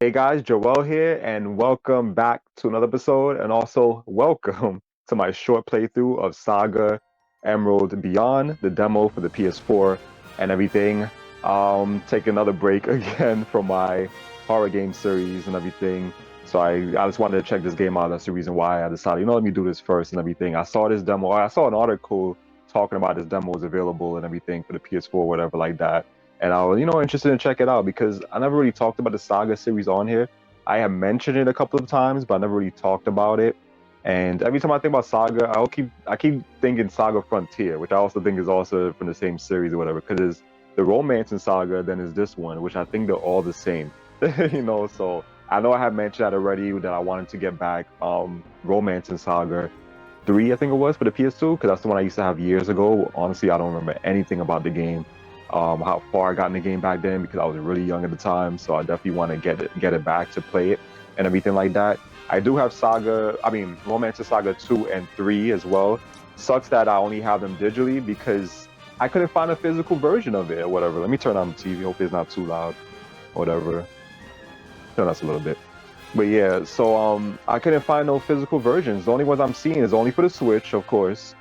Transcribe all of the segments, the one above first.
Hey guys, Joel here, and welcome back to another episode, and also welcome to my short playthrough of Saga Emerald Beyond, the demo for the PS4 and everything. Take another break again from my horror game series and everything. So I just wanted to check this game out. That's the reason why I decided, let me do this first and everything. I saw this demo, I saw an article talking about this demo was available and everything for the PS4, whatever like that. And I was, interested in check it out because I never really talked about the Saga series on here. I have mentioned it a couple of times, but I never really talked about it. And every time I think about Saga, I keep thinking Saga Frontier, which I also think is also from the same series or whatever, because it's the romance in Saga, then is this one, which I think they're all the same. So I know I have mentioned that already that I wanted to get back Romance in Saga 3, I think it was, for the PS2, because that's the one I used to have years ago. Honestly, I don't remember anything about the game, how far I got in the game back then, because I was really young at the time. So I definitely want to get it back to play it and everything like that. I do have Romance of Saga 2 and 3 as well. Sucks that I only have them digitally because I couldn't find a physical version of it or whatever. Let me turn on the TV. Hope it's not too loud or whatever. Turn us a little bit. But yeah, so I couldn't find no physical versions. The only ones I'm seeing is only for the Switch, of course.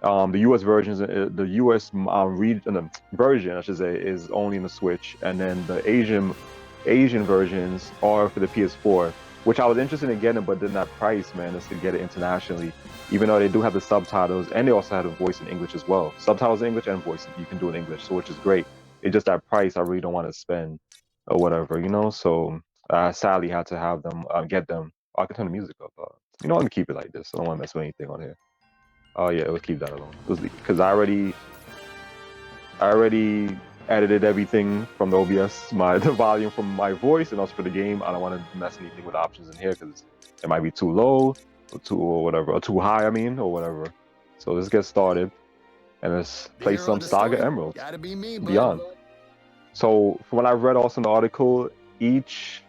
The U.S. versions, the U.S. Version, I should say, is only in the Switch, and then the Asian versions are for the PS4, which I was interested in getting, but did not price, man, is to get it internationally. Even though they do have the subtitles, and they also have a voice in English as well. Subtitles in English and voice you can do in English, so which is great. It's just that price I really don't want to spend or whatever. So I sadly had to have them get them. Oh, I can turn the music up. I'm gonna keep it like this. I don't want to mess with anything on here. Oh yeah, let's keep that alone. Because I already edited everything from the OBS, the volume from my voice, and also for the game. I don't want to mess anything with options in here because it might be too low or whatever, or too high. I mean, or whatever. So let's get started and let's The play hero some of the Saga story? Emerald Gotta be me, bud. Beyond. So from what I've read also in the article, each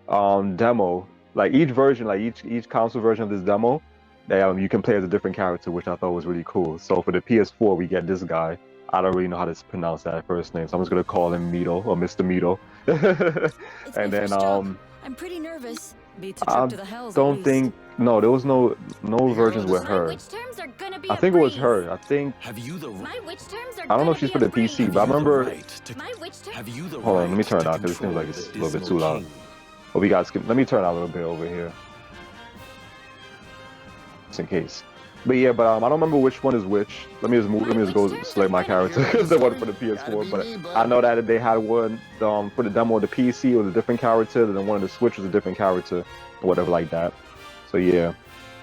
demo, like each version, like each console version of this demo, you can play as a different character, which I thought was really cool. So for the PS4, we get this guy. I don't really know how to pronounce that first name, so I'm just gonna call him Mito or Mr. Mito. It's And my then first job. I'm pretty nervous. Beats a trip I to the hells at don't least. think no, there was no The hero versions of the with My her. witch terms are gonna be I a think it was breeze. her. I think Have you the My witch terms are I don't know gonna if she's be for a the breeze. PC, but I remember. My witch terms. have you the Hold on, let me right turn it to down because it seems control like it's the a little bit dismal too loud. king? But we got let me turn out a little bit over here, just in case. But yeah, I don't remember which one is which. Let me just move. Let me just go select my character because the one for the PS4. But I know that they had one for the demo of the PC, it was a different character. Then one of the Switch was a different character, or whatever like that. So yeah,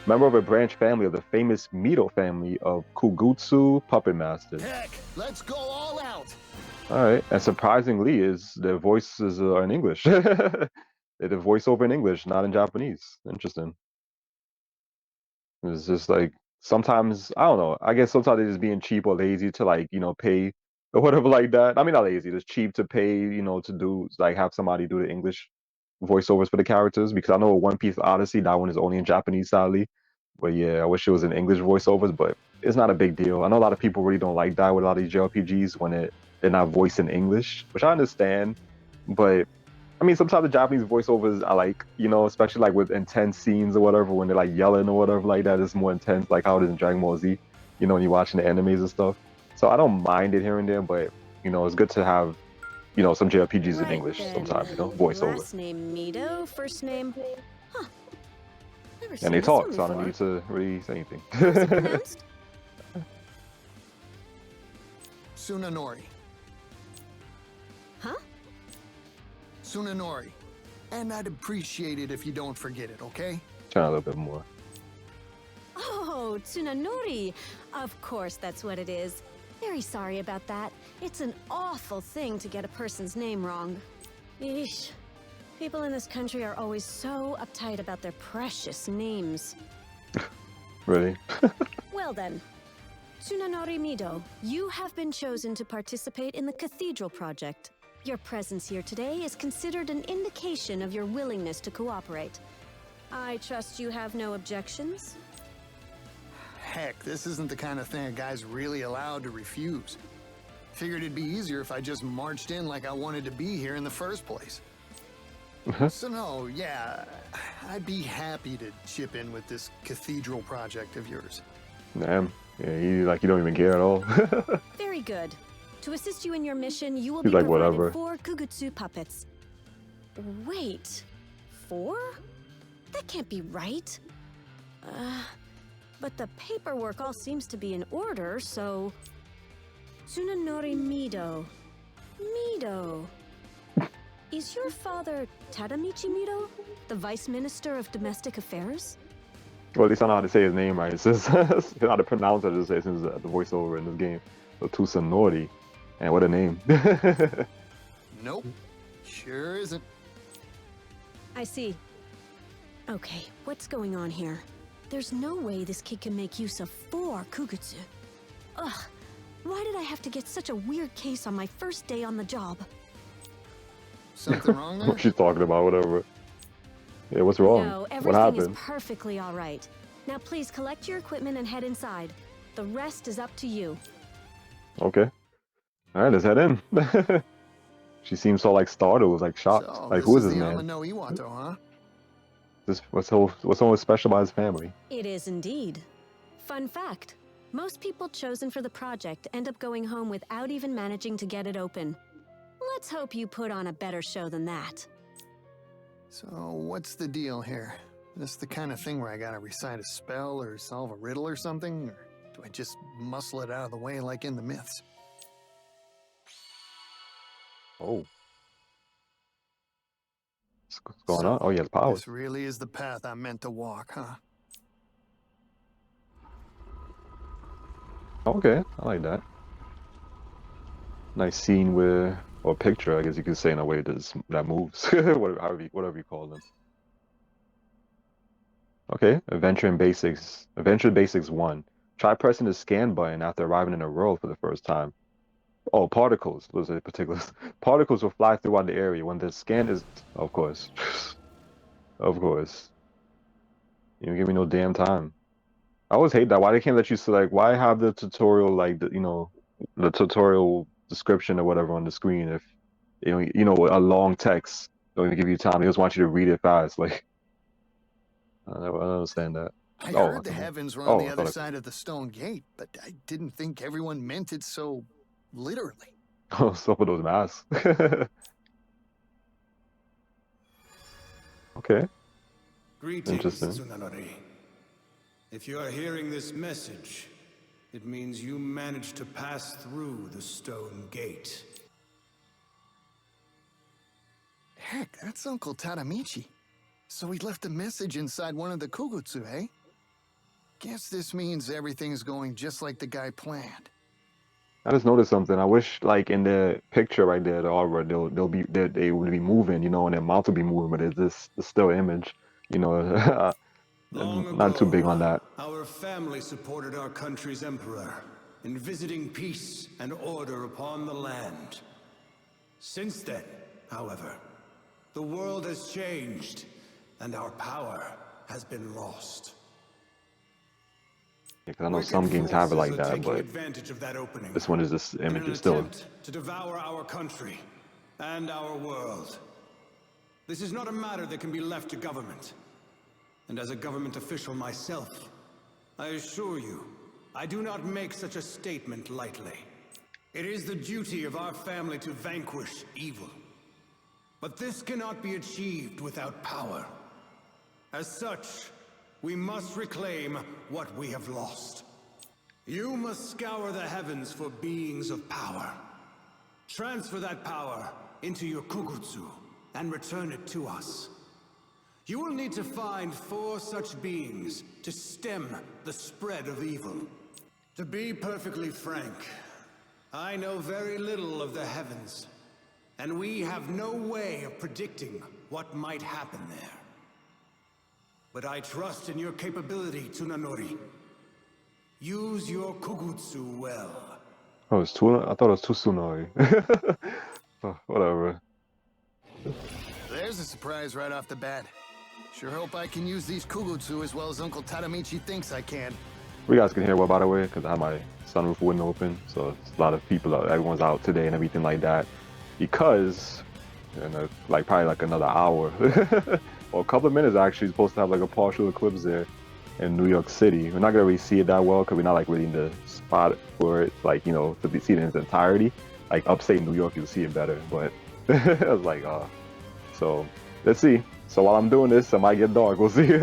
member of a branch family of the famous Mito family of Kugutsu puppet masters. Heck, let's go all out. All right, and surprisingly, is their voices are in English. They did voiceover in English, not in Japanese. Interesting. It's just like sometimes I don't know. I guess sometimes they're just being cheap or lazy to pay or whatever like that. I mean, not lazy. It's cheap to pay, to do like have somebody do the English voiceovers for the characters because I know One Piece Odyssey that one is only in Japanese sadly. But yeah, I wish it was in English voiceovers, but it's not a big deal. I know a lot of people really don't like that with a lot of these JRPGs when they're not voiced in English, which I understand. But I mean, sometimes the Japanese voiceovers I like, especially like with intense scenes or whatever, when they're like yelling or whatever like that, it's more intense, like how it is in Dragon Ball Z, when you're watching the animes and stuff. So I don't mind it here and there, but it's good to have, some JRPGs in Right English then. sometimes, voiceover. Last name Mito, first name. Huh. Never seen And they this talk, one so I don't before. need to really say anything. How's it pronounced? Tsunanori. Huh? Tsunanori. And I'd appreciate it if you don't forget it, okay? Try a little bit more. Oh, Tsunanori. Of course, that's what it is. Very sorry about that. It's an awful thing to get a person's name wrong. Eesh. People in this country are always so uptight about their precious names. Really? Well then, Tsunanori Mido, you have been chosen to participate in the Cathedral Project. Your presence here today is considered an indication of your willingness to cooperate. I trust you have no objections? Heck, this isn't the kind of thing a guy's really allowed to refuse. Figured it'd be easier if I just marched in like I wanted to be here in the first place. So no, yeah, I'd be happy to chip in with this cathedral project of yours. Damn. Yeah, you don't even care at all. Very good. To assist you in your mission, you will He's be like, provided whatever. 4 Kugutsu puppets. Wait, 4? That can't be right. But the paperwork all seems to be in order, so... Tsunanori Mido. Mido. Is your father Tadamichi Mido, the Vice Minister of Domestic Affairs? Well, at least I know how to say his name right. It says, how to pronounce it, just say since the voiceover in this game. So Tusanori. And what a name. Nope, sure isn't. I see. Okay, what's going on here? There's no way this kid can make use of 4 Kugutsu. Ugh, why did I have to get such a weird case on my first day on the job? Something wrong there? What she's talking about, whatever. Yeah, what's wrong? No, What everything is happened? perfectly all right. Now please collect your equipment and head inside. The rest is up to you. Okay. Alright, let's head in. She seems so like startled, like shocked. So, Like, who is is this the man? Amano Iwato, huh? What's so special about his family? It is indeed. Fun fact, most people chosen for the project end up going home without even managing to get it open. Let's hope you put on a better show than that. So, what's the deal here? This the kind of thing where I gotta recite a spell or solve a riddle or something? Or do I just muscle it out of the way like in the myths? Oh. What's going on? Oh, he has powers. This really is the path I'm meant to walk, huh? Okay, I like that. Nice scene where, or picture, I guess you could say in a way that moves. whatever you call them. Okay, Adventure Basics 1. Try pressing the scan button after arriving in a world for the first time. Oh, particles. Those are particulars. Particles will fly throughout the area when the scan is... Of course. Of course. You don't give me no damn time. I always hate that. Why they can't let you select? Why have the tutorial, like, the tutorial description or whatever on the screen if, a long text don't even give you time. They just want you to read it fast. Like, I don't understand that. I Oh, heard the okay. heavens were Oh, on the I other thought side of the stone gate, but I didn't think everyone meant it so literally. Oh, stop with those masks. Okay, Greetings, interesting. Tsunanori. If you are hearing this message, it means you managed to pass through the stone gate. Heck, that's Uncle Tadamichi. So he left a message inside one of the Kugutsu, eh? Guess this means everything's going just like the guy planned. I just noticed something. I wish, like in the picture right there, the artwork, they would be moving, and their mouth would be moving, but it's still an image, Long Not too ago, big on that. our family supported our country's emperor in visiting peace and order upon the land. Since then, however, the world has changed, and our power has been lost. Because I know some games have it like that, Taking but advantage of that opening this one is just in an images still. attempt to devour our country and our world. This is not a matter that can be left to government. And as a government official myself, I assure you, I do not make such a statement lightly. It is the duty of our family to vanquish evil. But this cannot be achieved without power. As such, we must reclaim what we have lost. You must scour the heavens for beings of power. Transfer that power into your Kugutsu and return it to us. You will need to find 4 such beings to stem the spread of evil. To be perfectly frank, I know very little of the heavens, and we have no way of predicting what might happen there. But I trust in your capability, Tsunanori. Use your Kugutsu well. Oh, I thought it was Tsunori. Oh, whatever. There's a surprise right off the bat. Sure hope I can use these Kugutsu as well as Uncle Tadamichi thinks I can. You guys can hear well, by the way, because I have my sunroof window open, so it's a lot of people, everyone's out today and everything like that. Because, and like probably like another hour or a couple of minutes actually. Supposed to have like a partial eclipse there in New York City. We're not gonna really see it that well because we're not like really in the spot for it, like you know, to be seen in its entirety. Like upstate New York, you'll see it better. But I was like, so let's see. So while I'm doing this, it might get dark. We'll see.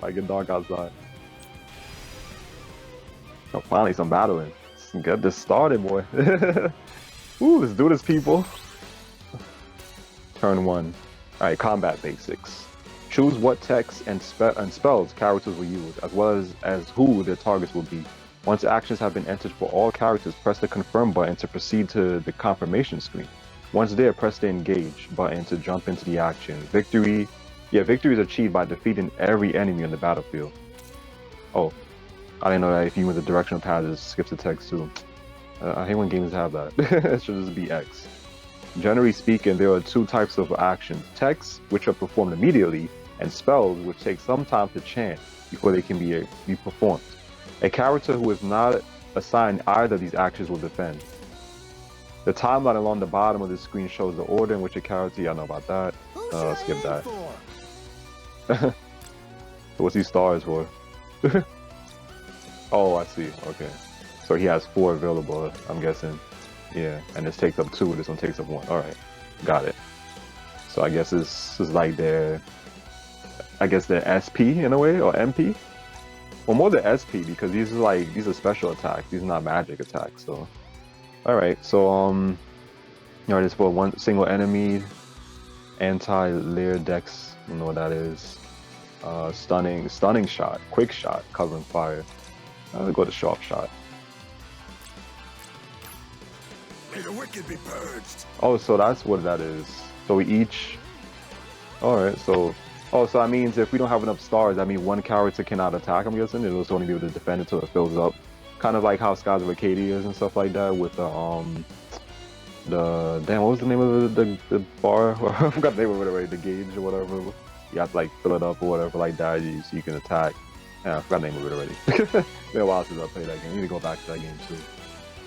Might get dark outside. Oh, finally some battling. Let's get this started, boy. Ooh, let's do this, people. Turn 1. Alright, combat basics. Choose what text and spells characters will use, as well as who their targets will be. Once actions have been entered for all characters, press the confirm button to proceed to the confirmation screen. Once there, press the engage button to jump into the action. Victory is achieved by defeating every enemy on the battlefield. Oh, I didn't know that if you use the directional pad, it skips the text too. I hate when games have that. It should just be X. Generally speaking, there are 2 types of actions. Texts, which are performed immediately, and spells, which take some time to chant before they can be performed. A character who is not assigned either of these actions will defend. The timeline along the bottom of the screen shows the order in which a character, y'all know about that. Skip that. So what's these stars for? Oh, I see. Okay. So he has 4 available, I'm guessing. Yeah, and this takes up 2, this one takes up 1. Alright, got it. So I guess this is like their SP in a way, or MP? Well, more the SP, because these are special attacks, these are not magic attacks, so. Alright, so alright, it's for one single enemy, anti-layer dex, I don't know what that is. Stunning shot, quick shot, covering fire. I'll go to sharp shot. May the wicked be purged. Oh, so that's what that is. So we each. Alright, so. Oh, so that means if we don't have enough stars, that means one character cannot attack, I'm guessing. It'll only be able to defend until it fills up. Kind of like how Skies of Arcadia is and stuff like that with the damn, what was the name of the bar? I forgot the name of it already, the gauge or whatever. You have to like fill it up or whatever like that so you can attack. Yeah, I forgot the name of it already. It's been a while since I played that game. I need to go back to that game too.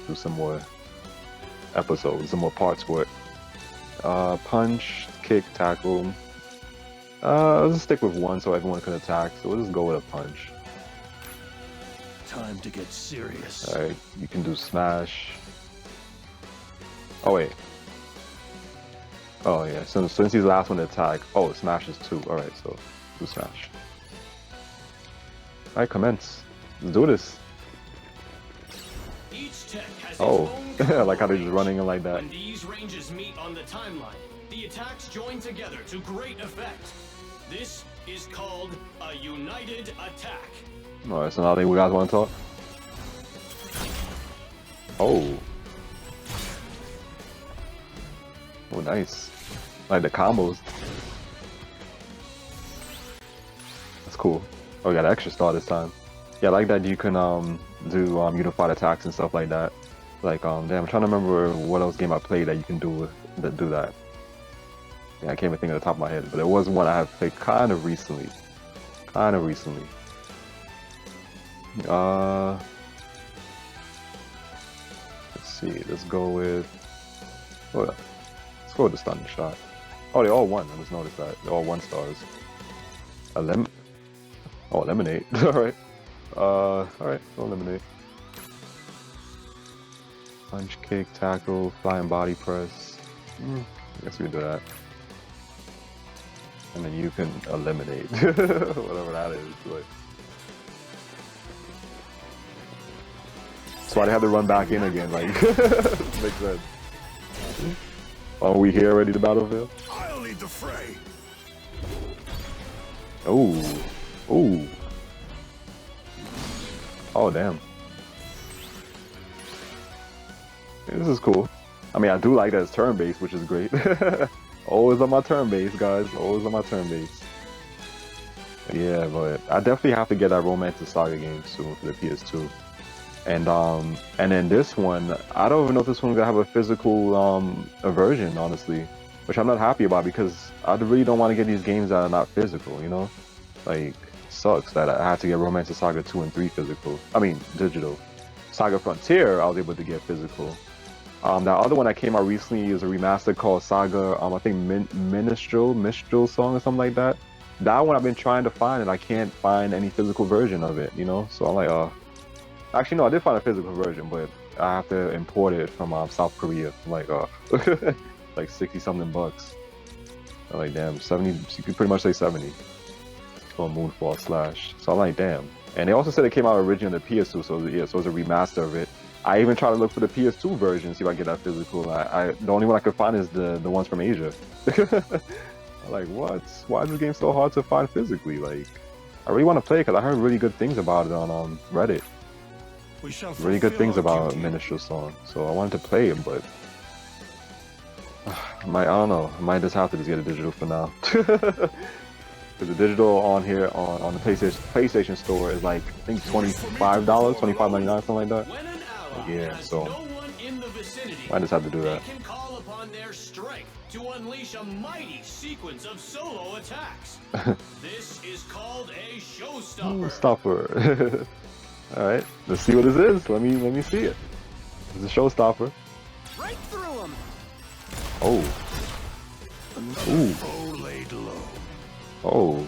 Do some more episodes, some more parts for it. Punch, kick, tackle. Let's just stick with 1 so everyone can attack. So we'll just go with a punch. Time to get serious. Alright, you can do smash. Oh wait. Oh yeah, so since he's the last one to attack. Oh, smash is 2. Alright, so do smash. Alright, commence. Let's do this. Each tech has Oh, its own I like how they're just range. running in like that. When these ranges meet on the timeline, the attacks join together to great effect. This is called a united attack. Alright, so now I think we guys want to talk. Oh. Oh, nice. Like the combos. That's cool. Oh, we got an extra star this time. Yeah, I like that you can do unified attacks and stuff like that. Like damn, I'm trying to remember what else game I played that you can do that. Yeah, I can't even think of the top of my head, but there was one I have played kind of recently. Let's see. Let's go with. Let's go with the stunning shot. Oh, they all 1. I just noticed that they're all 1 stars. Eliminate. Alright. Alright, we'll eliminate. Punch, kick, tackle, flying body press. I guess we can do that. And then you can eliminate. Whatever that is. But... So I have to run back in again, like, makes sense. Are we here ready to battlefield? I'll lead the fray. Oh. Ooh. Oh, damn. Yeah, this is cool. I mean, I do like that it's turn-based, which is great. Always on my turn-based, guys. Always on my turn-based. Yeah, but I definitely have to get that Romance of Saga game soon for the PS2. And then this one, I don't even know if this one's gonna have a physical version, honestly, which I'm not happy about because I really don't want to get these games that are not physical, you know? Like, sucks that I had to get Romance of Saga 2 and 3 physical. I mean, digital. Saga Frontier, I was able to get physical. That other one that came out recently is a remaster called SaGa. I think Minstrel song or something like that. That one I've been trying to find and I can't find any physical version of it. You know, so I'm like, actually no, I did find a physical version, but I have to import it from South Korea. I'm like, like 60 something bucks. I'm like, damn, 70. You could pretty much say 70 for Moonfall Slash. So I'm like, damn. And they also said it came out originally on the PS2, so yeah, so it's a remaster of it. I even try to look for the PS2 version, see if I can get that physical. The only one I could find is the ones from Asia. I'm like, what? Why is this game so hard to find physically? Like, I really want to play it because I heard really good things about it on Reddit. Really good things about Minstrel Song. So I wanted to play it, but I don't know. I might just have to just get a digital for now. Because the digital on here on the PlayStation Store is like, I think $25, $25.99, something like that. Yeah, so I just have to do that. They can call upon their strength to unleash a mighty sequence of solo attacks. This is called a showstopper. Stopper. All right, let's see what this is. Let me see it. It's a showstopper. Right through him. Oh. Ooh. Oh.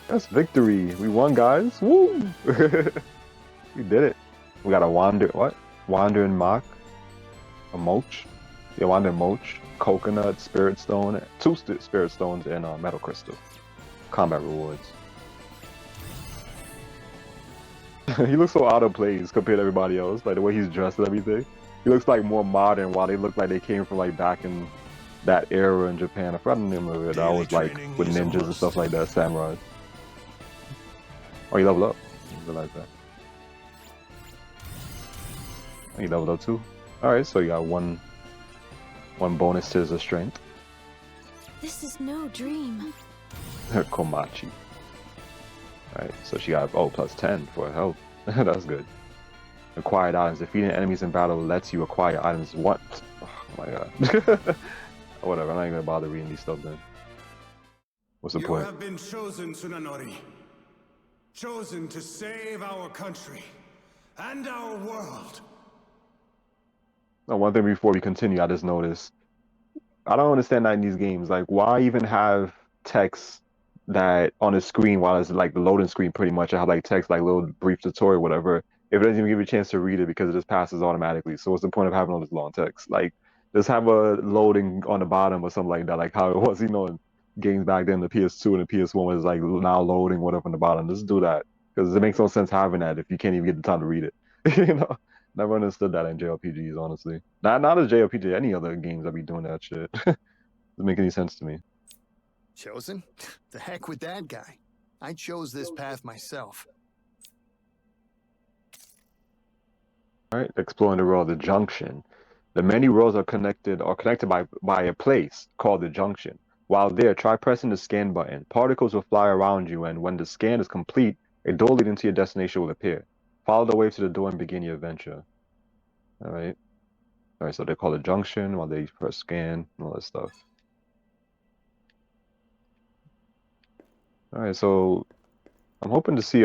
That's victory. We won, guys. Woo! We did it. We got a Wandering Mock. A Moch. Yeah, Wandering Moch. Coconut, Spirit Stone, 2 Spirit Stones, and Metal Crystal. Combat rewards. He looks so out of place compared to everybody else. Like the way he's dressed and everything. He looks like more modern while they look like they came from like back in that era in Japan. I forgot the name of it. I was like with ninjas and stuff like that, samurai. Oh, you leveled up. I didn't realize that. Oh, you leveled up too. Alright, so you got one bonus to his strength. This is no dream. Komachi. Alright, so she got plus 10 for health. That's good. Acquired items. Defeating enemies in battle lets you acquire items. What? Oh my god. Whatever, I'm not even gonna bother reading these stuff then. What's the point? You have been chosen, Tsunanori. Chosen to save our country and our world. Oh, one thing before we continue, I just noticed. I don't understand that in these games. Like, why even have text that on the screen while it's like the loading screen pretty much? I have like text, like little brief tutorial, whatever. If it doesn't even give you a chance to read it because it just passes automatically. So what's the point of having all this long text? Like, just have a loading on the bottom or something like that, like how it was, in games back then, the PS2 and the PS1 was like now loading whatever on the bottom. Just do that because it makes no sense having that if you can't even get the time to read it. Never understood that in JRPGs, honestly. Not as JRPG, any other games that be doing that shit. Doesn't make any sense to me. Chosen? The heck with that guy. I chose this path myself. Alright, exploring the world, the junction. The many roads are connected by a place called the junction. While there, try pressing the scan button. Particles will fly around you, and when the scan is complete, a door leading to your destination will appear. Follow the way to the door and begin your adventure. Alright. Alright, so they call it junction while they press scan and all that stuff. Alright, so I'm hoping to see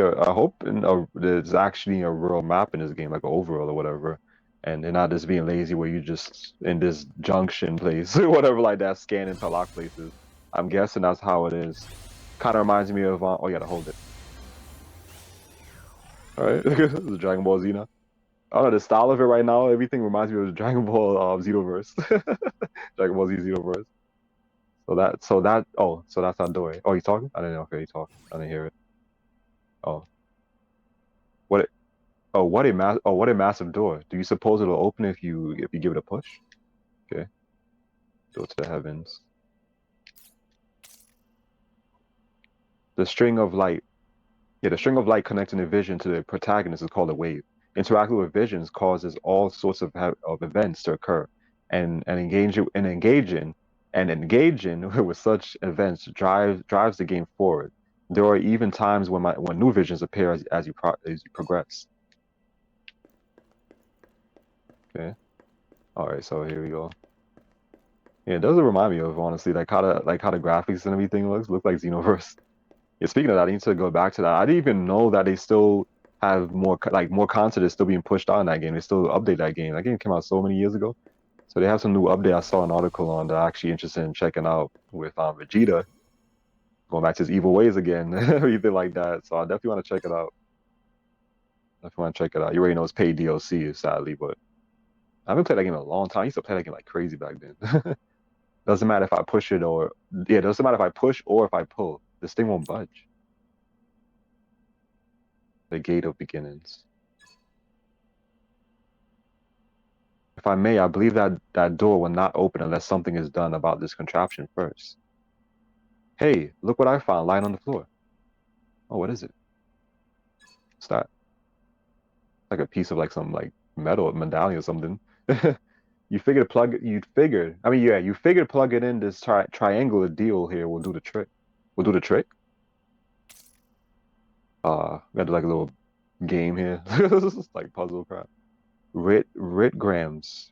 there's actually a real map in this game, like an overall or whatever. And they're not just being lazy where you just in this junction place or whatever like that, scanning to lock places. I'm guessing that's how it is. Kind of reminds me of, oh, you gotta hold it. Alright, the Dragon Ball Z now. I don't know, the style of it right now, everything reminds me of the Dragon Ball Xenoverse. Dragon Ball Z Xenoverse. So that's how do it. Oh, you talking? I didn't know. Okay, you talking. I didn't hear it. Oh. What a massive door. Do you suppose it'll open if you give it a push? Okay. Go to the heavens. The string of light. Yeah, the string of light connecting a vision to the protagonist is called a wave. Interacting with visions causes all sorts of events to occur, and engaging with such events drives the game forward. There are even times when new visions appear as you progress. Okay. All right, so here we go. Yeah, it doesn't remind me of, honestly, like how the graphics and everything look like Xenoverse. Yeah, speaking of that, I need to go back to that. I didn't even know that they still have more content is still being pushed out in that game. They still update that game. That game came out so many years ago. So they have some new update. I saw an article on that I'm actually interested in checking out with Vegeta going back to his evil ways again, or anything like that. So I definitely want to check it out. Definitely want to check it out. You already know it's paid DLC, sadly, but I haven't played that game in a long time. I used to play that game like crazy back then. Doesn't matter if I push it or yeah, doesn't matter if I push or if I pull. This thing won't budge. The gate of beginnings. If I may, I believe that door will not open unless something is done about this contraption first. Hey, look what I found lying on the floor. Oh, what is it? What's that? Like a piece of like some like metal medallion or something. You figured plug it in this triangular deal here will do the trick. Will do the trick. We got to do like a little game here. This is like puzzle crap. Ritgrams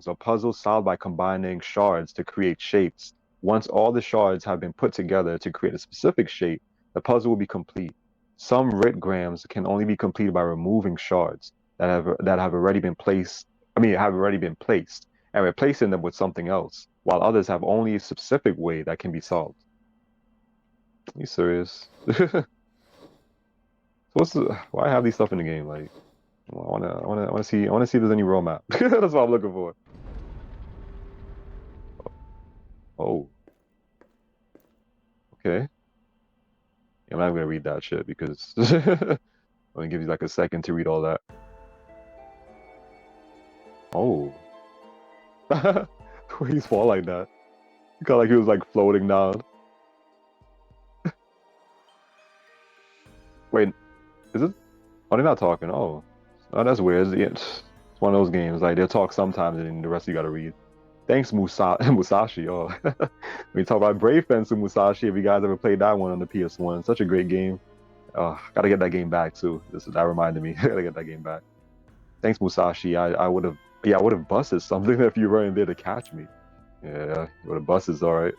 are puzzles solved by combining shards to create shapes. Once all the shards have been put together to create a specific shape, the puzzle will be complete. Some ritgrams can only be completed by removing shards that have already been placed. Have already been placed and replacing them with something else, while others have only a specific way that can be solved. Are you serious? Why have these stuff in the game? Like, I wanna see if there's any roadmap. That's what I'm looking for. Oh, okay. I'm not gonna read that shit because I'm gonna give you like a second to read all that. Oh, he's fall like that. He got like he was like floating down. Wait, is it? Oh, they're not talking. Oh, that's weird. It's one of those games. Like they'll talk sometimes, and the rest you gotta read. Thanks, Musashi. Oh, we talk about Brave Fence and Musashi. If you guys ever played that one on the PS1, such a great game. Gotta get that game back too. That reminded me. Gotta get that game back. Thanks, Musashi. I would have, yeah, I would have busted something if you weren't there to catch me. Yeah, would have busted, all right.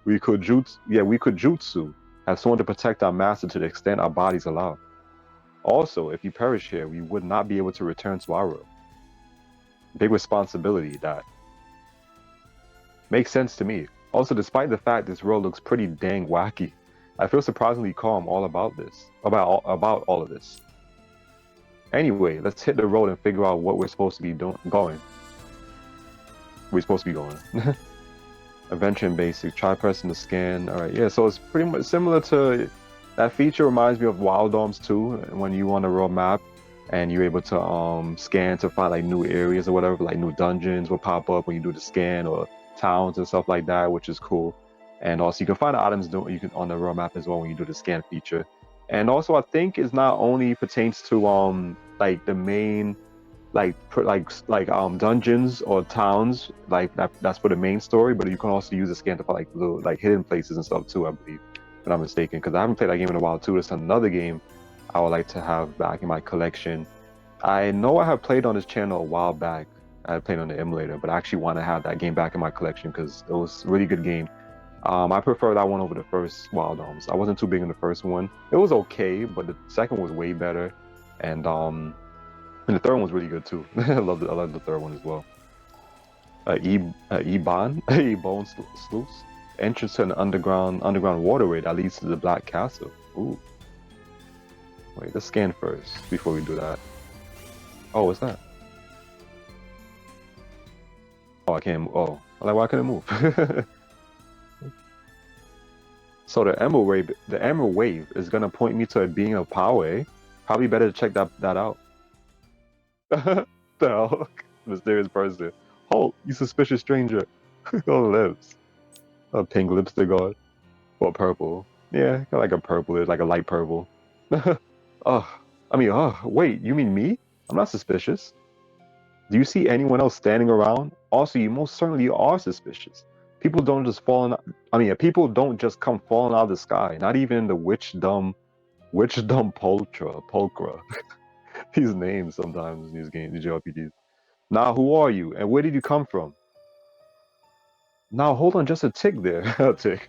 We could jutsu. Have sworn to protect our master to the extent our bodies allow. Also, if you perish here, we would not be able to return to our world. Big responsibility that makes sense to me. Also, despite the fact this world looks pretty dang wacky, I feel surprisingly calm all about this, about all of this. Anyway, let's hit the road and figure out what we're supposed to be going. We're supposed to be going. Adventure and basic. Try pressing the scan. All right, yeah. So it's pretty much similar to that feature. Reminds me of Wild Arms 2, when you on a road map and you're able to scan to find like new areas or whatever, like new dungeons will pop up when you do the scan, or towns and stuff like that, which is cool. And also you can find items you can on the road map as well when you do the scan feature. And also I think it's not only pertains to like the main dungeons or towns like that's for the main story, but you can also use the scan to find like little like hidden places and stuff too, I believe, if I'm mistaken, because I haven't played that game in a while too. It's another game I would like to have back in my collection. I know I have played on this channel a while back. I played on the emulator, but I actually want to have that game back in my collection because it was a really good game. I prefer that one over the first Wild Arms. I wasn't too big in the first one. It was okay, but the second was way better, and the third one was really good too. I love the third one as well. Ebon Sluice. Entrance to an underground waterway that leads to the Black Castle. Ooh. Wait, let's scan first before we do that. Oh, what's that? Oh, I can't. Oh, why couldn't I move? So the Emerald Wave is gonna point me to a being of power. Eh? Probably better to check that out. The hell? Mysterious person. Oh, you suspicious stranger. Oh, lips. A pink lipstick on. Or purple. Yeah, like a purple. It's like a light purple. Wait, you mean me? I'm not suspicious. Do you see anyone else standing around? Also, you most certainly are suspicious. People don't just people don't just come falling out of the sky. Not even the witch-dumb pulchra. These names sometimes in these games, these JRPGs. Now, who are you, and where did you come from? Now, hold on, just a tick there. A tick.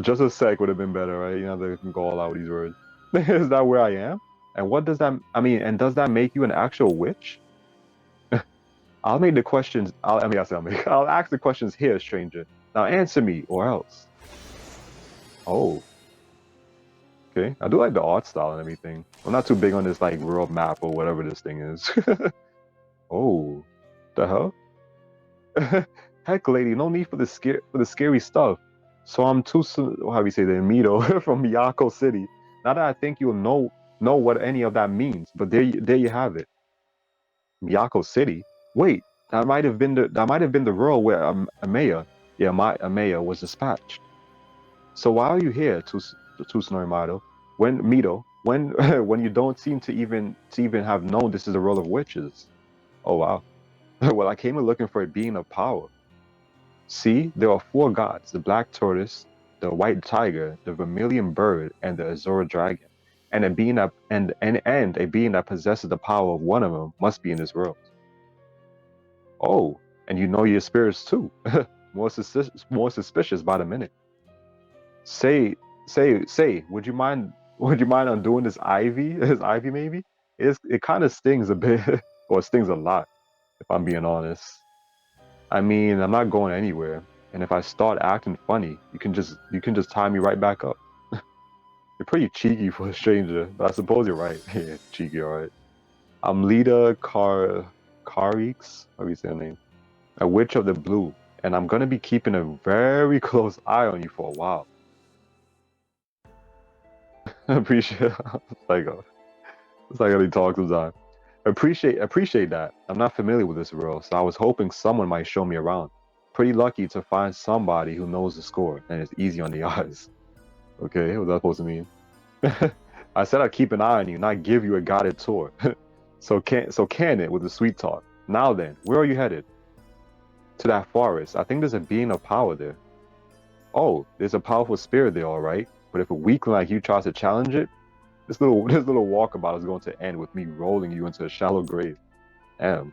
Just a sec would have been better, right? You know, they can go all out with these words. Is that where I am? And what does that, I mean, and does that make you an actual witch? I'll make the questions, I'll ask the questions here, stranger. Now answer me, or else. Oh, okay. I do like the art style and everything. I'm not too big on this, like, world map or whatever this thing is. Oh, the hell? Heck, lady, no need for the scary stuff. So I'm too soon. How do you say the Mito from Miyako City? Not that I think you'll know what any of that means, but there you have it. Miyako City. Wait, that might have been the role where Amaya, yeah, my Amaya was dispatched. So why are you here, Tsunorimado? When Mito, when when you don't seem to even have known this is the role of witches? Oh wow. Well, I came in looking for a being of power. See, there are four gods: the black tortoise, the white tiger, the vermilion bird, and the azure dragon. And a being that and a being that possesses the power of one of them must be in this world. Oh, and you know your spirits too. More suspicious by the minute. Say, would you mind undoing this ivy? This ivy maybe? It kind of stings a bit, or it stings a lot, if I'm being honest. I mean, I'm not going anywhere, and if I start acting funny, you can just tie me right back up. You're pretty cheeky for a stranger, but I suppose you're right. Yeah, cheeky, alright. I'm Lita Carix, how do you say her name? A witch of the blue, and I'm gonna be keeping a very close eye on you for a while. Appreciate it's like how he talks sometimes. Appreciate that. I'm not familiar with this world, so I was hoping someone might show me around. Pretty lucky to find somebody who knows the score and is easy on the eyes. Okay, what's that supposed to mean? I said I'd keep an eye on you, not give you a guided tour. So can it with the sweet talk. Now then, where are you headed? To that forest. I think there's a being of power there. Oh, there's a powerful spirit there, all right. But if a weakling like you tries to challenge it, this little walkabout is going to end with me rolling you into a shallow grave. Damn,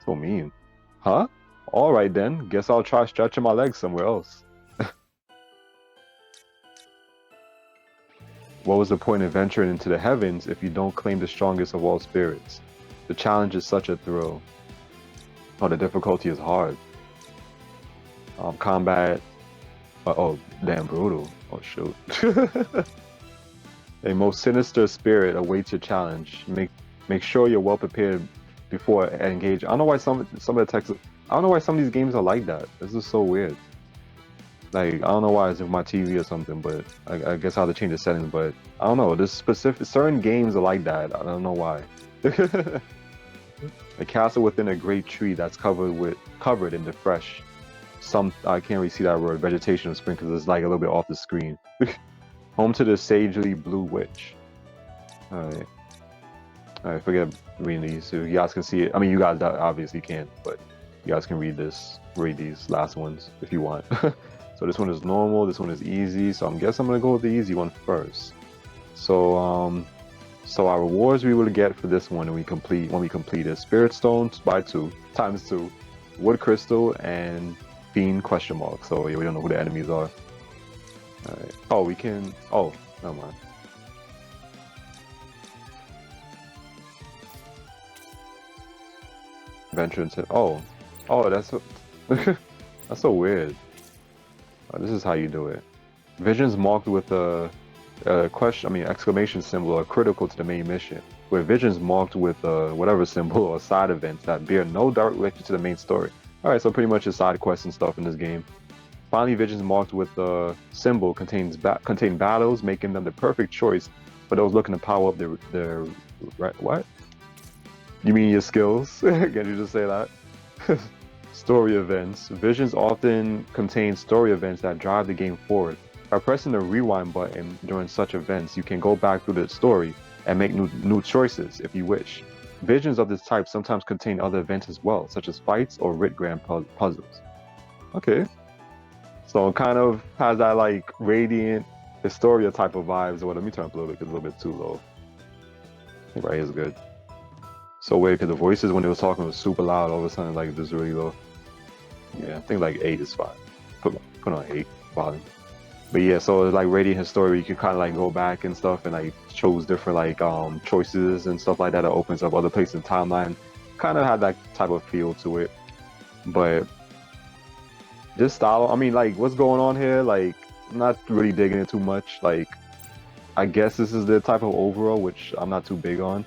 so mean. Huh? All right then. Guess I'll try stretching my legs somewhere else. What was the point of venturing into the heavens if you don't claim the strongest of all spirits? The challenge is such a thrill. Oh, the difficulty is hard. Combat. Oh, damn brutal. Oh shoot. A most sinister spirit awaits your challenge. Make sure you're well prepared before engage. I don't know why some of the text. I don't know why some of these games are like that. This is so weird. Like I don't know why it's with my TV or something, but I guess I have to change the settings. But I don't know. This specific certain games are like that. I don't know why. A castle within a great tree that's covered in the fresh. I can't really see that word. Vegetation of spring because it's like a little bit off the screen. Home to the sagely blue witch. Alright. Alright, forget reading these. So you guys can see it. I mean, you guys obviously can't, but you guys can read these last ones if you want. So this one is normal, this one is easy. So I guess I'm gonna go with the easy one first. So our rewards we will get for this one when we complete is Spirit Stones by 2 times 2, Wood Crystal, and Fiend question mark. So yeah, we don't know who the enemies are. Alright. Oh, we can. Oh, never mind. Venture into. Oh, that's so, that's so weird. This is how you do it. Visions marked with a exclamation symbol are critical to the main mission. Where visions marked with whatever symbol or side events that bear no direct relation to the main story. All right, so pretty much just side quests and stuff in this game. Finally, visions marked with a symbol contain battles, making them the perfect choice for those looking to power up their what? You mean your skills? Can you just say that? Story events. Visions often contain story events that drive the game forward. By pressing the rewind button during such events, you can go back through the story and make new choices if you wish. Visions of this type sometimes contain other events as well, such as fights or writ grand puzzles. Okay. So it kind of has that like radiant Historia type of vibes. Or let me turn up a little bit because it's a little bit too low. I think right here is good. So weird because the voices when they were talking was super loud. All of a sudden, like this is really low. Yeah, I think like 8 is fine. Put on 8 volume. But yeah, so it's like Radiant History, you can kind of like go back and stuff and like choose different like choices and stuff like that. It opens up other places in the timeline. Kind of had that type of feel to it. But this style, I mean, like what's going on here? Like, I'm not really digging it too much. Like, I guess this is the type of overall, which I'm not too big on.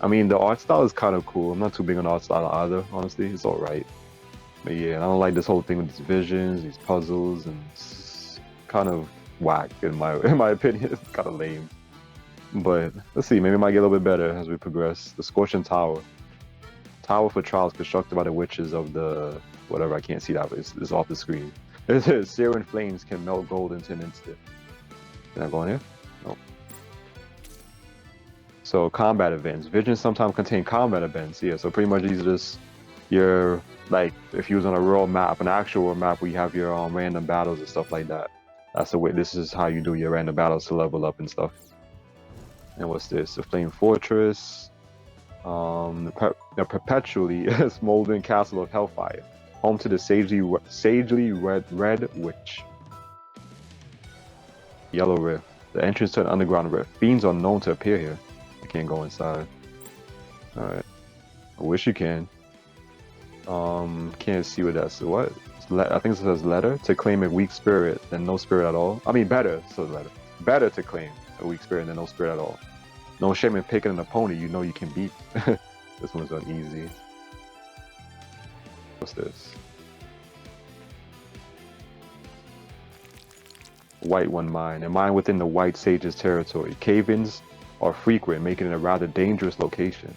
I mean, the art style is kind of cool. I'm not too big on the art style either, honestly. It's all right. But yeah, I don't like this whole thing with these visions, these puzzles, and it's kind of whack in my in my opinion. It's kind of lame. But let's see, maybe it might get a little bit better as we progress. The Scorching Tower. Tower for trials constructed by the witches of the whatever, I can't see that, but it's off the screen. It says searing flames can melt gold into an instant. Can I go in here? No. So combat events. Visions sometimes contain combat events. Yeah, so pretty much these are just your, like if you was on a real map, an actual world map where you have your random battles and stuff like that. That's the way. This is how you do your random battles to level up and stuff. And what's this? The Flame Fortress. The perpetually smoldering castle of Hellfire, home to the sagely red witch. Yellow Rift. The entrance to an underground rift. Fiends are known to appear here. You can't go inside. Alright. I wish you can. Can't see what that's. What? I think it says letter. To claim a weak spirit than no spirit at all. I mean better, so letter. Better to claim a weak spirit than no spirit at all. No shame in picking an opponent you know you can beat. This one's uneasy. What's this? White One Mine. A mine within the White Sage's territory. Cave-ins are frequent, making it a rather dangerous location.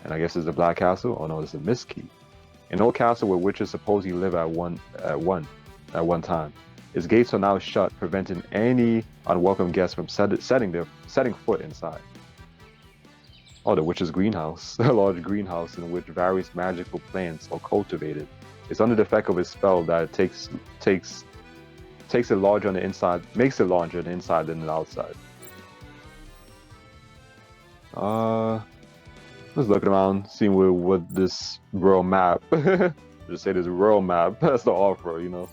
And I guess it's the Black Castle? Oh no, it's the Mist Key. An old castle where witches supposedly live at one time. Its gates are now shut, preventing any unwelcome guests from setting foot inside. Oh, the Witch's Greenhouse, a large greenhouse in which various magical plants are cultivated. It's under the effect of a spell that makes it larger on the inside than the outside. Just looking around, seeing what this rural map. Just say this rural map. That's the offer, you know.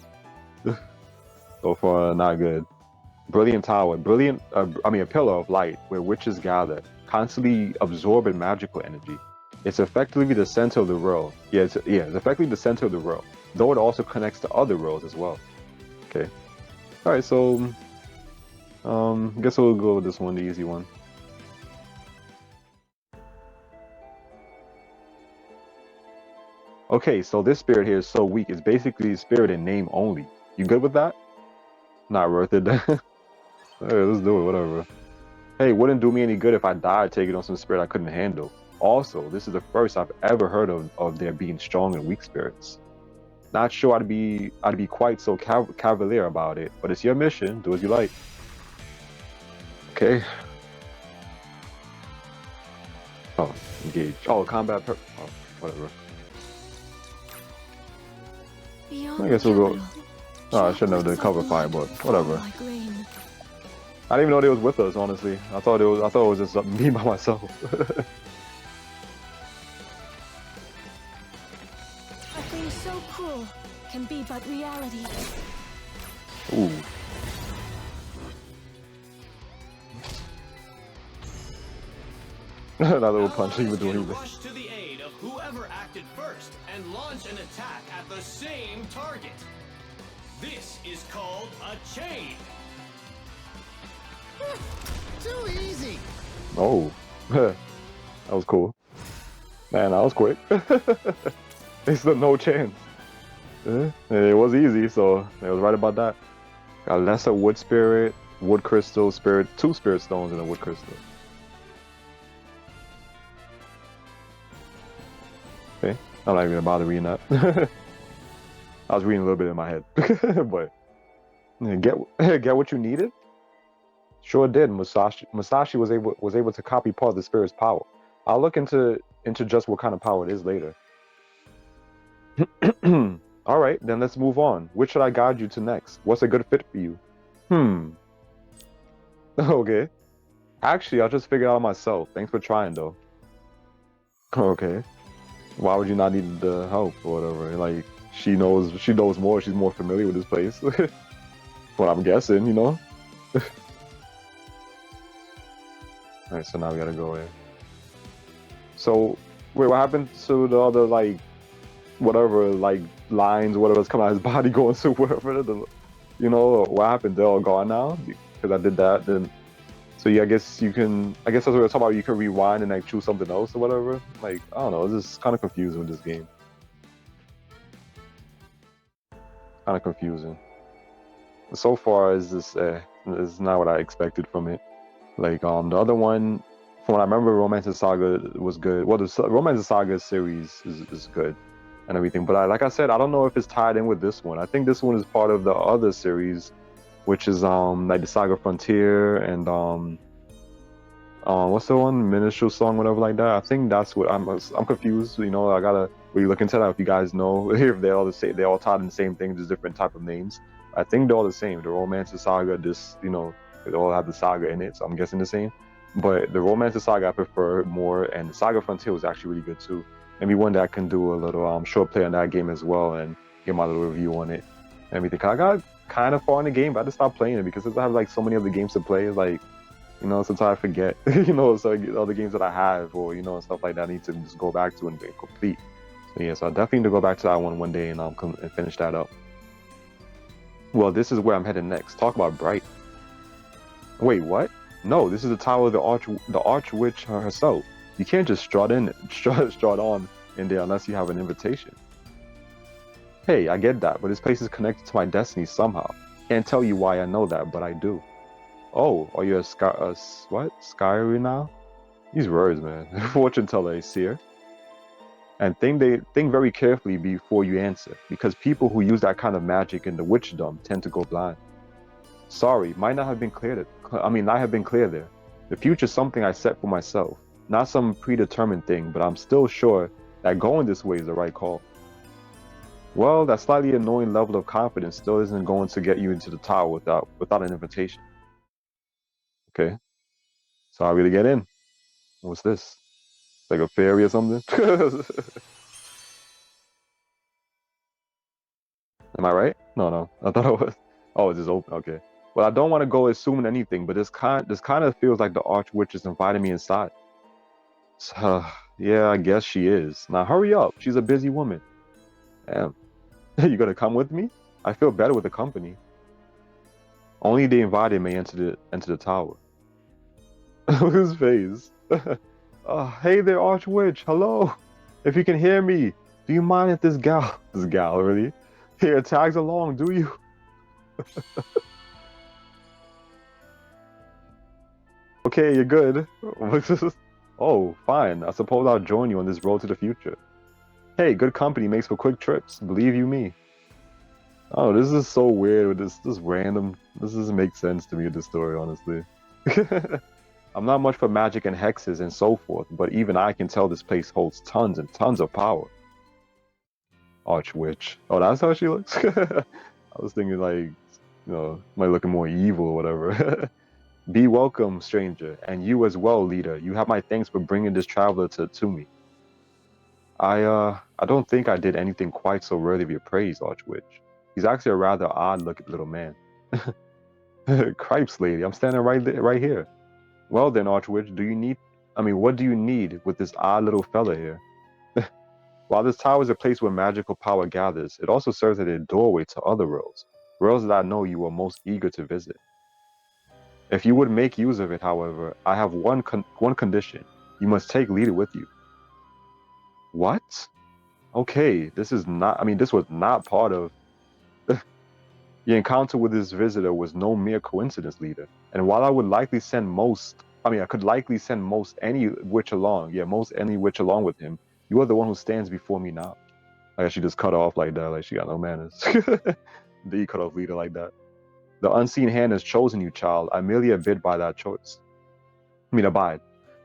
So far, not good. Brilliant Tower, a pillar of light where witches gather, constantly absorbing magical energy. It's effectively the center of the world. It's effectively the center of the world, though it also connects to other worlds as well. Okay. All right, so guess we'll go with this one, the easy one. Okay, so this spirit here is so weak. It's basically spirit in name only. You good with that? Not worth it. Hey, let's do it, whatever. Hey, wouldn't do me any good if I died taking on some spirit I couldn't handle. Also, this is the first I've ever heard of there being strong and weak spirits. Not sure I'd be quite so cavalier about it, but it's your mission. Do as you like. Okay. Oh, engage. Oh, combat. Oh, whatever. I guess we'll go. Oh, I shouldn't have done cover fire, but whatever. I didn't even know they was with us, honestly. I thought it was just me by myself. A thing so cruel can be but reality. Ooh. That little punch even doing anything. Rush to the aid of whoever acted first and launch an attack at the same target. This is called a chain. Too easy. Oh, that was cool. Man, that was quick. It's no chance. It was easy, so it was right about that. Got lesser wood spirit, wood crystal, spirit, 2 spirit stones, and a wood crystal. Okay, I'm not even gonna bother reading that. I was reading a little bit in my head, but get what you needed. Sure did. Musashi was able to copy part of the spirit's power. I'll look into just what kind of power it is later. All right, then let's move on. Which should I guide you to next? What's a good fit for you? Okay. Actually, I'll just figure it out myself. Thanks for trying, though. Okay. Why would you not need the help or whatever? Like, she knows more. She's more familiar with this place. What I'm guessing, you know. Alright, so now we gotta go in. So, wait, what happened to the other, like, whatever, like, lines, whatever's coming out of his body going to wherever, you know, what happened? They're all gone now? Because I did that, then... So, yeah, I guess you can... I guess that's what we're talking about. You can rewind and, like, choose something else or whatever. Like, I don't know, it's just kind of confusing with this game. Kind of confusing. So far, it's just, it's not what I expected from it. Like, the other one... From what I remember, Romance and Saga was good. Well, the Romance and Saga series is good and everything. But like I said, I don't know if it's tied in with this one. I think this one is part of the other series, which is like the Saga Frontier and what's the one, Minstrel Song, whatever like that. I think that's what I'm confused. You know, I gotta really look into that. If you guys know if they're all the same, they're all tied in the same thing, just different type of names. I think they're all the same. The Romance and Saga, you know, they all have the Saga in it, so I'm guessing the same. But the Romance and Saga I prefer more, and the Saga Frontier was actually really good too. Maybe one day I can do a little short play on that game as well and get my little review on it and everything. Cause I got kind of far in the game, but I just stopped playing it because I have like so many other games to play. Like, you know, sometimes I forget, you know, so other games that I have or, you know, stuff like that I need to just go back to and complete. So yeah, so I definitely need to go back to that one day and come and finish that up. Well, this is where I'm headed next. Talk about bright. Wait, what? No, this is the tower of the Archwitch herself. You can't just strut on in there unless you have an invitation. Hey, I get that, but this place is connected to my destiny somehow. Can't tell you why I know that, but I do. Oh, are you what? Skyry now? These words, man. Fortune teller, a seer. And think very carefully before you answer, because people who use that kind of magic in the witchdom tend to go blind. Sorry, might not have been clear there. The future's something I set for myself, not some predetermined thing, but I'm still sure that going this way is the right call. Well, that slightly annoying level of confidence still isn't going to get you into the tower without an invitation. Okay. So how do we get in? What's this? Like a fairy or something? Am I right? No. I thought it was. Oh, it's just open. Okay. Well, I don't want to go assuming anything, but this kind of feels like the Archwitch is inviting me inside. So, yeah, I guess she is. Now hurry up. She's a busy woman. Damn. You gonna come with me? I feel better with the company. Only the invited may enter the tower. Look at his face. Hey there, Archwitch. Hello. If you can hear me, do you mind if this gal really, here tags along? Do you? Okay, you're good. Oh, fine. I suppose I'll join you on this road to the future. Hey, good company makes for quick trips. Believe you me. Oh, this is so weird with this random. This doesn't make sense to me with this story, honestly. I'm not much for magic and hexes and so forth, but even I can tell this place holds tons and tons of power. Archwitch. Oh, that's how she looks? I was thinking like, you know, might looking more evil or whatever. Be welcome, stranger, and you as well, leader. You have my thanks for bringing this traveler to me. I don't think I did anything quite so worthy of your praise, Archwitch. He's actually a rather odd-looking little man. Cripes, lady, I'm standing right here. Well then, Archwitch, what do you need with this odd little fella here? While this tower is a place where magical power gathers, it also serves as a doorway to other worlds that I know you are most eager to visit. If you would make use of it, however, I have one condition. You must take leader with you. What? Okay, this was not part of... Your encounter with this visitor was no mere coincidence, leader. And while I could likely send most any witch along with him, you are the one who stands before me now. I guess she just cut off like that, like she got no manners. Then you cut off leader like that. The unseen hand has chosen you, child. I merely abide by that choice. Abide.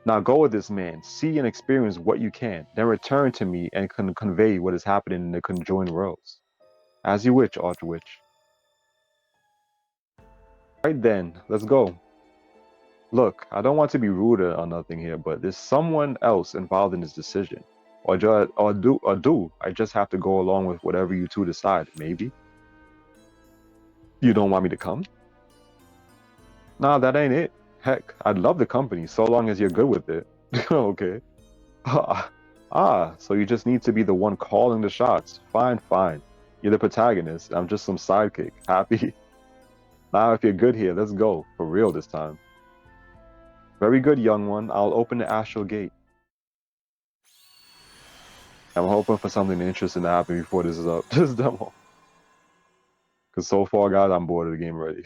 Now go with this man, see and experience what you can, then return to me and convey what is happening in the conjoined worlds. As you wish, Archwitch. Right then, let's go. Look, I don't want to be rude or nothing here, but there's someone else involved in this decision. Or do I just have to go along with whatever you two decide, maybe? You don't want me to come? Nah, that ain't it. Heck, I'd love the company so long as you're good with it. Okay. So you just need to be the one calling the shots. Fine, fine. You're the protagonist. I'm just some sidekick. Happy? Now, if you're good here, let's go. For real this time. Very good, young one. I'll open the astral gate. I'm hoping for something interesting to happen before this is up. This demo. Because so far, guys, I'm bored of the game already.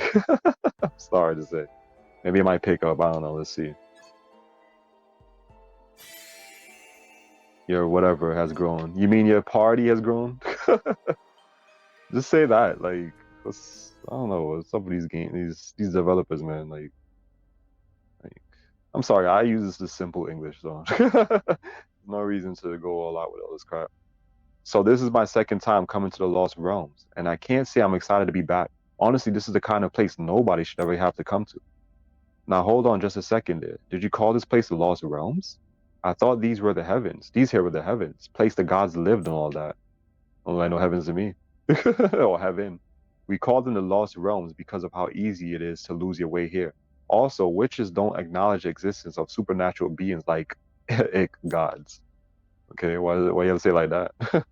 I'm sorry to say. Maybe it might pick up. I don't know. Let's see. Your whatever has grown. You mean your party has grown? Just say that. Like, I don't know. What's up with these games? These developers, man. Like, I'm sorry. I use this simple English, so no reason to go all out with all this crap. So this is my second time coming to the Lost Realms, and I can't say I'm excited to be back. Honestly, this is the kind of place nobody should ever have to come to. Now, hold on just a second there. Did you call this place the Lost Realms? I thought these were the heavens. These here were the heavens. Place the gods lived and all that. Well, I know heavens to me. Or heaven. We call them the Lost Realms because of how easy it is to lose your way here. Also, witches don't acknowledge the existence of supernatural beings like gods. Okay, why you have to say it like that?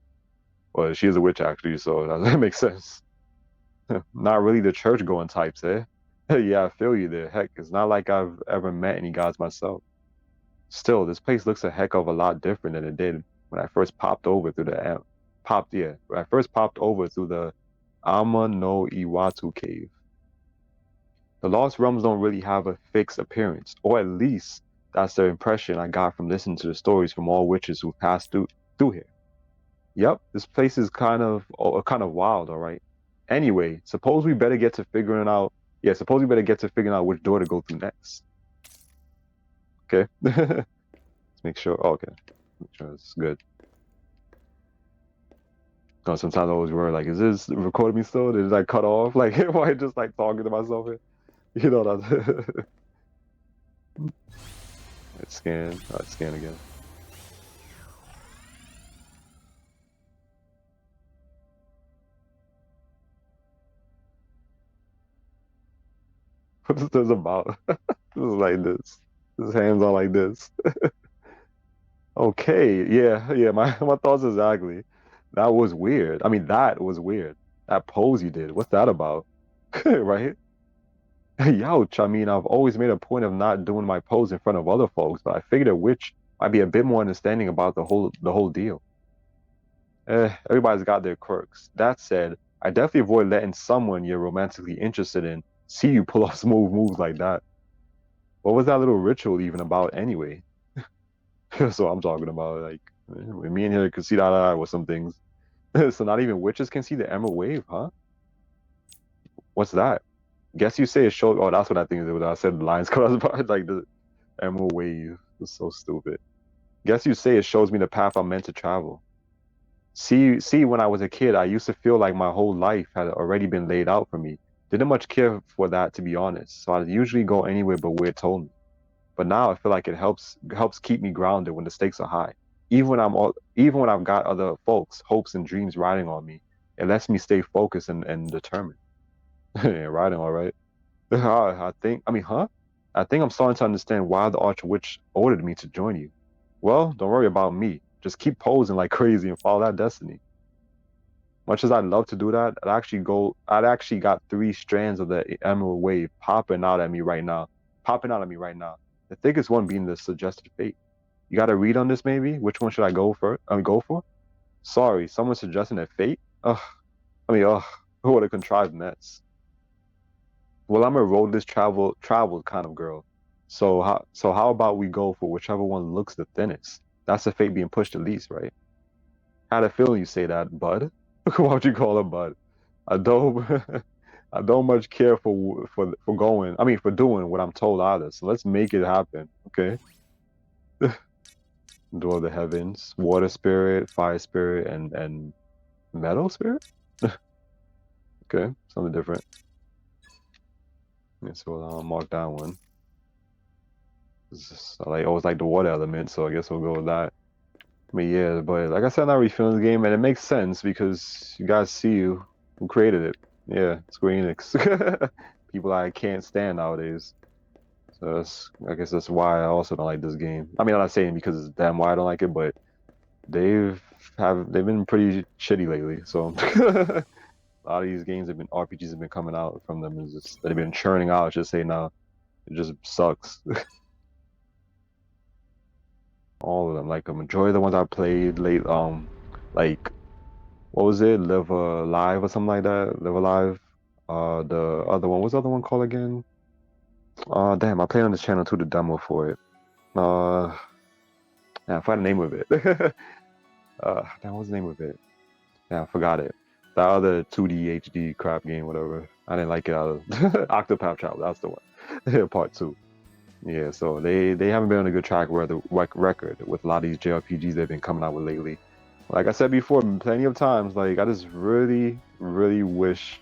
Well, she is a witch actually, so that makes sense. Not really the church-going types, eh? Yeah, I feel you there. Heck, it's not like I've ever met any gods myself. Still, this place looks a heck of a lot different than it did when I first popped over through the when I first popped over through the Ama no Iwatu cave. The Lost Realms don't really have a fixed appearance, or at least that's the impression I got from listening to the stories from all witches who passed through here. Yep, this place is kind of wild, all right. Anyway, suppose we better get to figuring out. Yeah, suppose we better get to figuring out which door to go through next. Okay. Let's make sure. Oh, okay. Make sure it's good. No, sometimes I always worry, like, is this recording me still? Did I cut off? Like, am I just like talking to myself here? You know that. Let's scan. Let's scan again. What is this about? This is like this. His hands are like this. Okay, yeah, my thoughts exactly. That was weird. I mean, that was weird. That pose you did. What's that about? Right? Youch. I mean, I've always made a point of not doing my pose in front of other folks, but I figured a witch might be a bit more understanding about the whole deal. Everybody's got their quirks. That said, I definitely avoid letting someone you're romantically interested in see you pull off smooth moves like that. What was that little ritual even about anyway? That's what I'm talking about. Like, me and here could see that with some things. So not even witches can see the emerald wave, huh? What's that? Guess you say it showed. Oh, that's what I think is. When I said lines crossed by, like the emerald wave. It's so stupid. Guess you say it shows me the path I'm meant to travel. See, when I was a kid, I used to feel like my whole life had already been laid out for me. Didn't much care for that, to be honest. So I'd usually go anywhere but where it told me. But now I feel like it helps keep me grounded when the stakes are high. Even when I've got other folks' hopes and dreams riding on me, it lets me stay focused and determined. Yeah, riding all right. I think I'm starting to understand why the Archwitch ordered me to join you. Well, don't worry about me. Just keep posing like crazy and follow that destiny. Much as I'd love to do that, I'd actually got 3 strands of the emerald wave popping out at me right now. The thickest one being the suggested fate. You got a read on this, maybe? Which one should I go for? Sorry, someone suggesting a fate? Ugh, what a contrived mess. Well, I'm a roadless travel kind of girl. So how about we go for whichever one looks the thinnest? That's the fate being pushed the least, right? Had a feeling you say that, bud. Why would you call her bud? I don't I don't much care for doing what I'm told either. So let's make it happen, okay? Door of the heavens, water spirit, fire spirit, and metal spirit. Okay, something different. Yeah, so I'll mark that one. I always like the water element, so I guess we'll go with that. But yeah, but like I said, I'm not really feeling the game, and it makes sense because you guys see who created it. Yeah, Square Enix. People I can't stand nowadays. So I guess that's why I also don't like this game. I mean, I'm not saying because it's damn why I don't like it, but they've been pretty shitty lately. So a lot of these games have been RPGs have been coming out from them is just they've been churning out. Just say no, it just sucks. All of them, like a majority of the ones I played late, like what was it, Live Alive or something like that, Live Alive. The other one, what's the other one called again? Damn, I played on this channel too, the demo for it. Yeah, I forgot the name of it. Damn, what's the name of it? Yeah, I forgot it. That other 2D HD crap game, whatever. I didn't like it out of Octopath Traveler. That's the one. Part two. Yeah, so they haven't been on a good track where the record with a lot of these JRPGs they've been coming out with lately. Like I said before, plenty of times, like I just really, really wish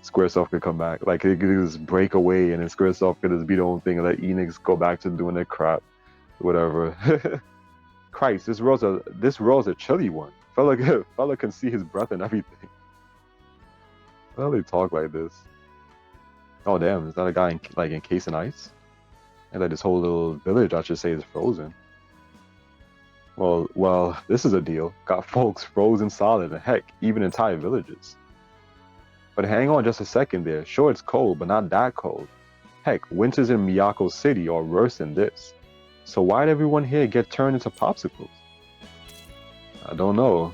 Squaresoft could come back. Like it could just break away and then Squaresoft could just be the own thing and let Enix go back to doing their crap, whatever. Christ, this role's a chilly one. Fella can see his breath and everything. How do they talk like this? Oh damn, is that a guy encased in ice? And like this whole little village, I should say, is frozen. Well, this is a deal. Got folks frozen solid, and heck, even entire villages. But hang on just a second there. Sure, it's cold, but not that cold. Heck, winters in Miyako City are worse than this. So why'd everyone here get turned into popsicles? I don't know.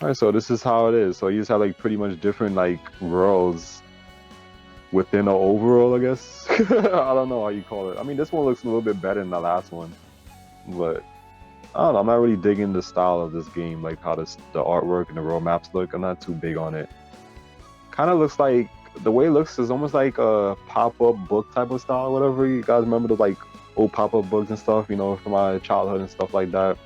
Alright, so this is how it is. So you just have like pretty much different like worlds within an overall, I guess. I don't know how you call it. I mean, this one looks a little bit better than the last one, but I don't know. I'm not really digging the style of this game, like how the artwork and the world maps look. I'm not too big on it. Kind of looks like the way it looks is almost like a pop-up book type of style, whatever. You guys remember those like old pop-up books and stuff, you know, from my childhood and stuff like that.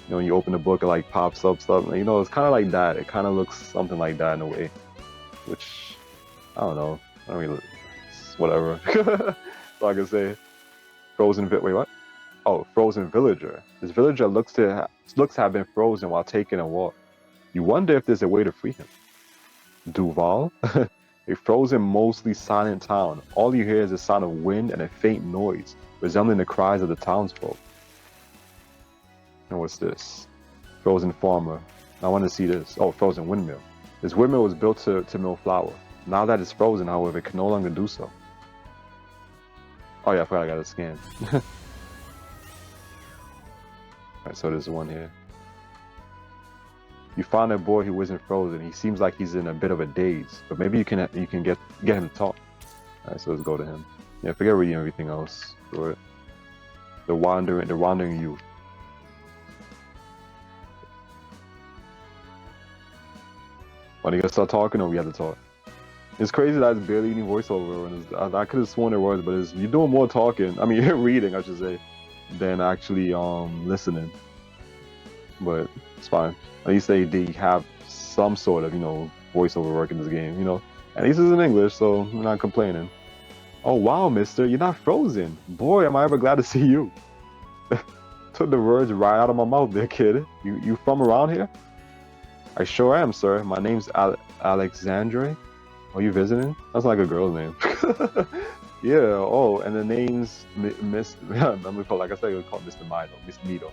You know, when you open the book, it like pops up stuff. You know, it's kind of like that. It kind of looks something like that in a way, which I don't know. I don't really, it's whatever. That's all I can say. Wait, what? Oh, frozen villager. This villager looks to have been frozen while taking a walk. You wonder if there's a way to free him. Duval, a frozen, mostly silent town. All you hear is the sound of wind and a faint noise, resembling the cries of the townsfolk. And what's this? Frozen farmer. I want to see this. Oh, frozen windmill. This windmill was built to mill flour. Now that it's frozen, however, it can no longer do so. Oh yeah, I forgot I got a scan. Alright, so there's one here. You find a boy who isn't frozen. He seems like he's in a bit of a daze, but maybe you can get him to talk. Alright, so let's go to him. Yeah, forget reading everything else. Do it. The wandering youth. Are you gonna start talking or we have to talk? It's crazy that it's barely any voiceover, and I could have sworn there was, but you're doing more talking. I mean, you're reading, I should say, than actually listening. But it's fine. At least they have some sort of voiceover work in this game. At least it's in English, so I'm not complaining. Oh wow, Mister, you're not frozen. Boy, am I ever glad to see you. Took the words right out of my mouth, there, kid. You from around here? I sure am, sir. My name's Alexandre. Are you visiting? That's like a girl's name. Yeah. Oh, and the name's Miss. I'm gonna call, like I said, we call Mr. Mito. Mr. Mito.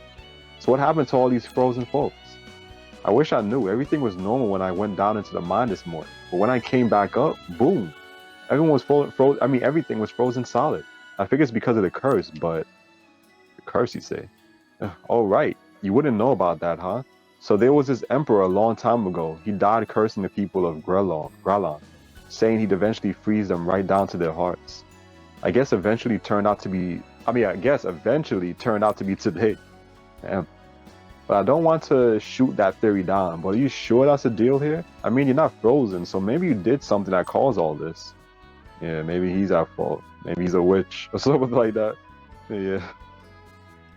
So what happened to all these frozen folks? I wish I knew. Everything was normal when I went down into the mine this morning, but when I came back up, boom! Everyone was frozen. I mean, everything was frozen solid. I figure it's because of the curse, but the curse, you say? Oh right, you wouldn't know about that, huh? So there was this emperor a long time ago. He died cursing the people of Gralon, saying he'd eventually freeze them right down to their hearts. I guess eventually turned out to be today. Damn. But I don't want to shoot that theory down, but are you sure that's the deal here? I mean, you're not frozen, so maybe you did something that caused all this. Yeah, maybe he's at fault. Maybe he's a witch or something like that. Yeah.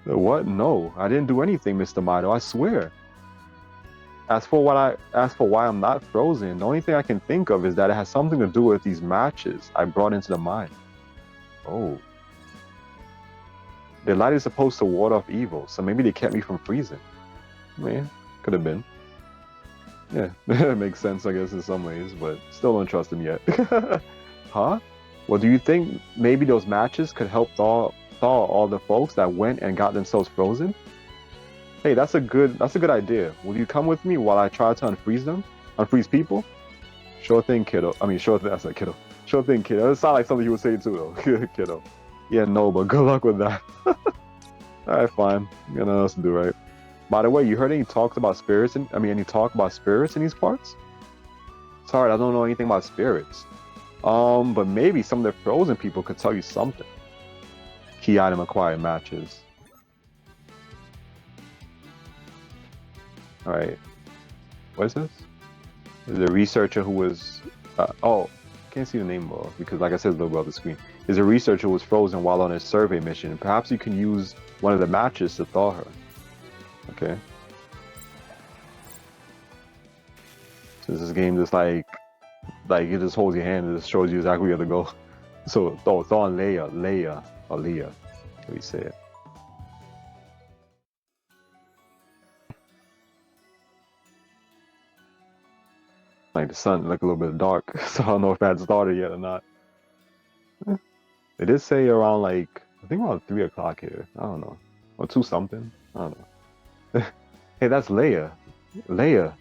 What? No, I didn't do anything, Mr. Mito, I swear. As for why I'm not frozen, the only thing I can think of is that it has something to do with these matches I brought into the mine. Oh. The light is supposed to ward off evil, so maybe they kept me from freezing. Man, could have been. Yeah, it makes sense, I guess, in some ways, but still don't trust him yet. Huh? Well, do you think maybe those matches could help thaw all the folks that went and got themselves frozen? Hey, that's a good idea. Will you come with me while I try to unfreeze them? Unfreeze people? Sure thing, kiddo. I mean, sure thing. That's not kiddo. Sure thing, kiddo. It sounds like something you would say too, though. Kiddo. Yeah, no, but good luck with that. All right, fine. You know what else to do, right? By the way, you heard any talks about spirits? Any talk about spirits in these parts? Sorry, I don't know anything about spirits. But maybe some of the frozen people could tell you something. Key item acquired matches. All right. What is this? Is a researcher who was oh, can't see the name of because like I said, it's a little above the screen. Is a researcher who was frozen while on a survey mission. Perhaps you can use one of the matches to thaw her. Okay. So this game just like it just holds your hand and just shows you exactly where to go. So thaw on Leia, how you say it. Like the sun look a little bit dark, so I don't know if that started yet or not. It did say around like I think around 3 o'clock here. I don't know, or 2 something. I don't know. Hey, that's Leia. Leia.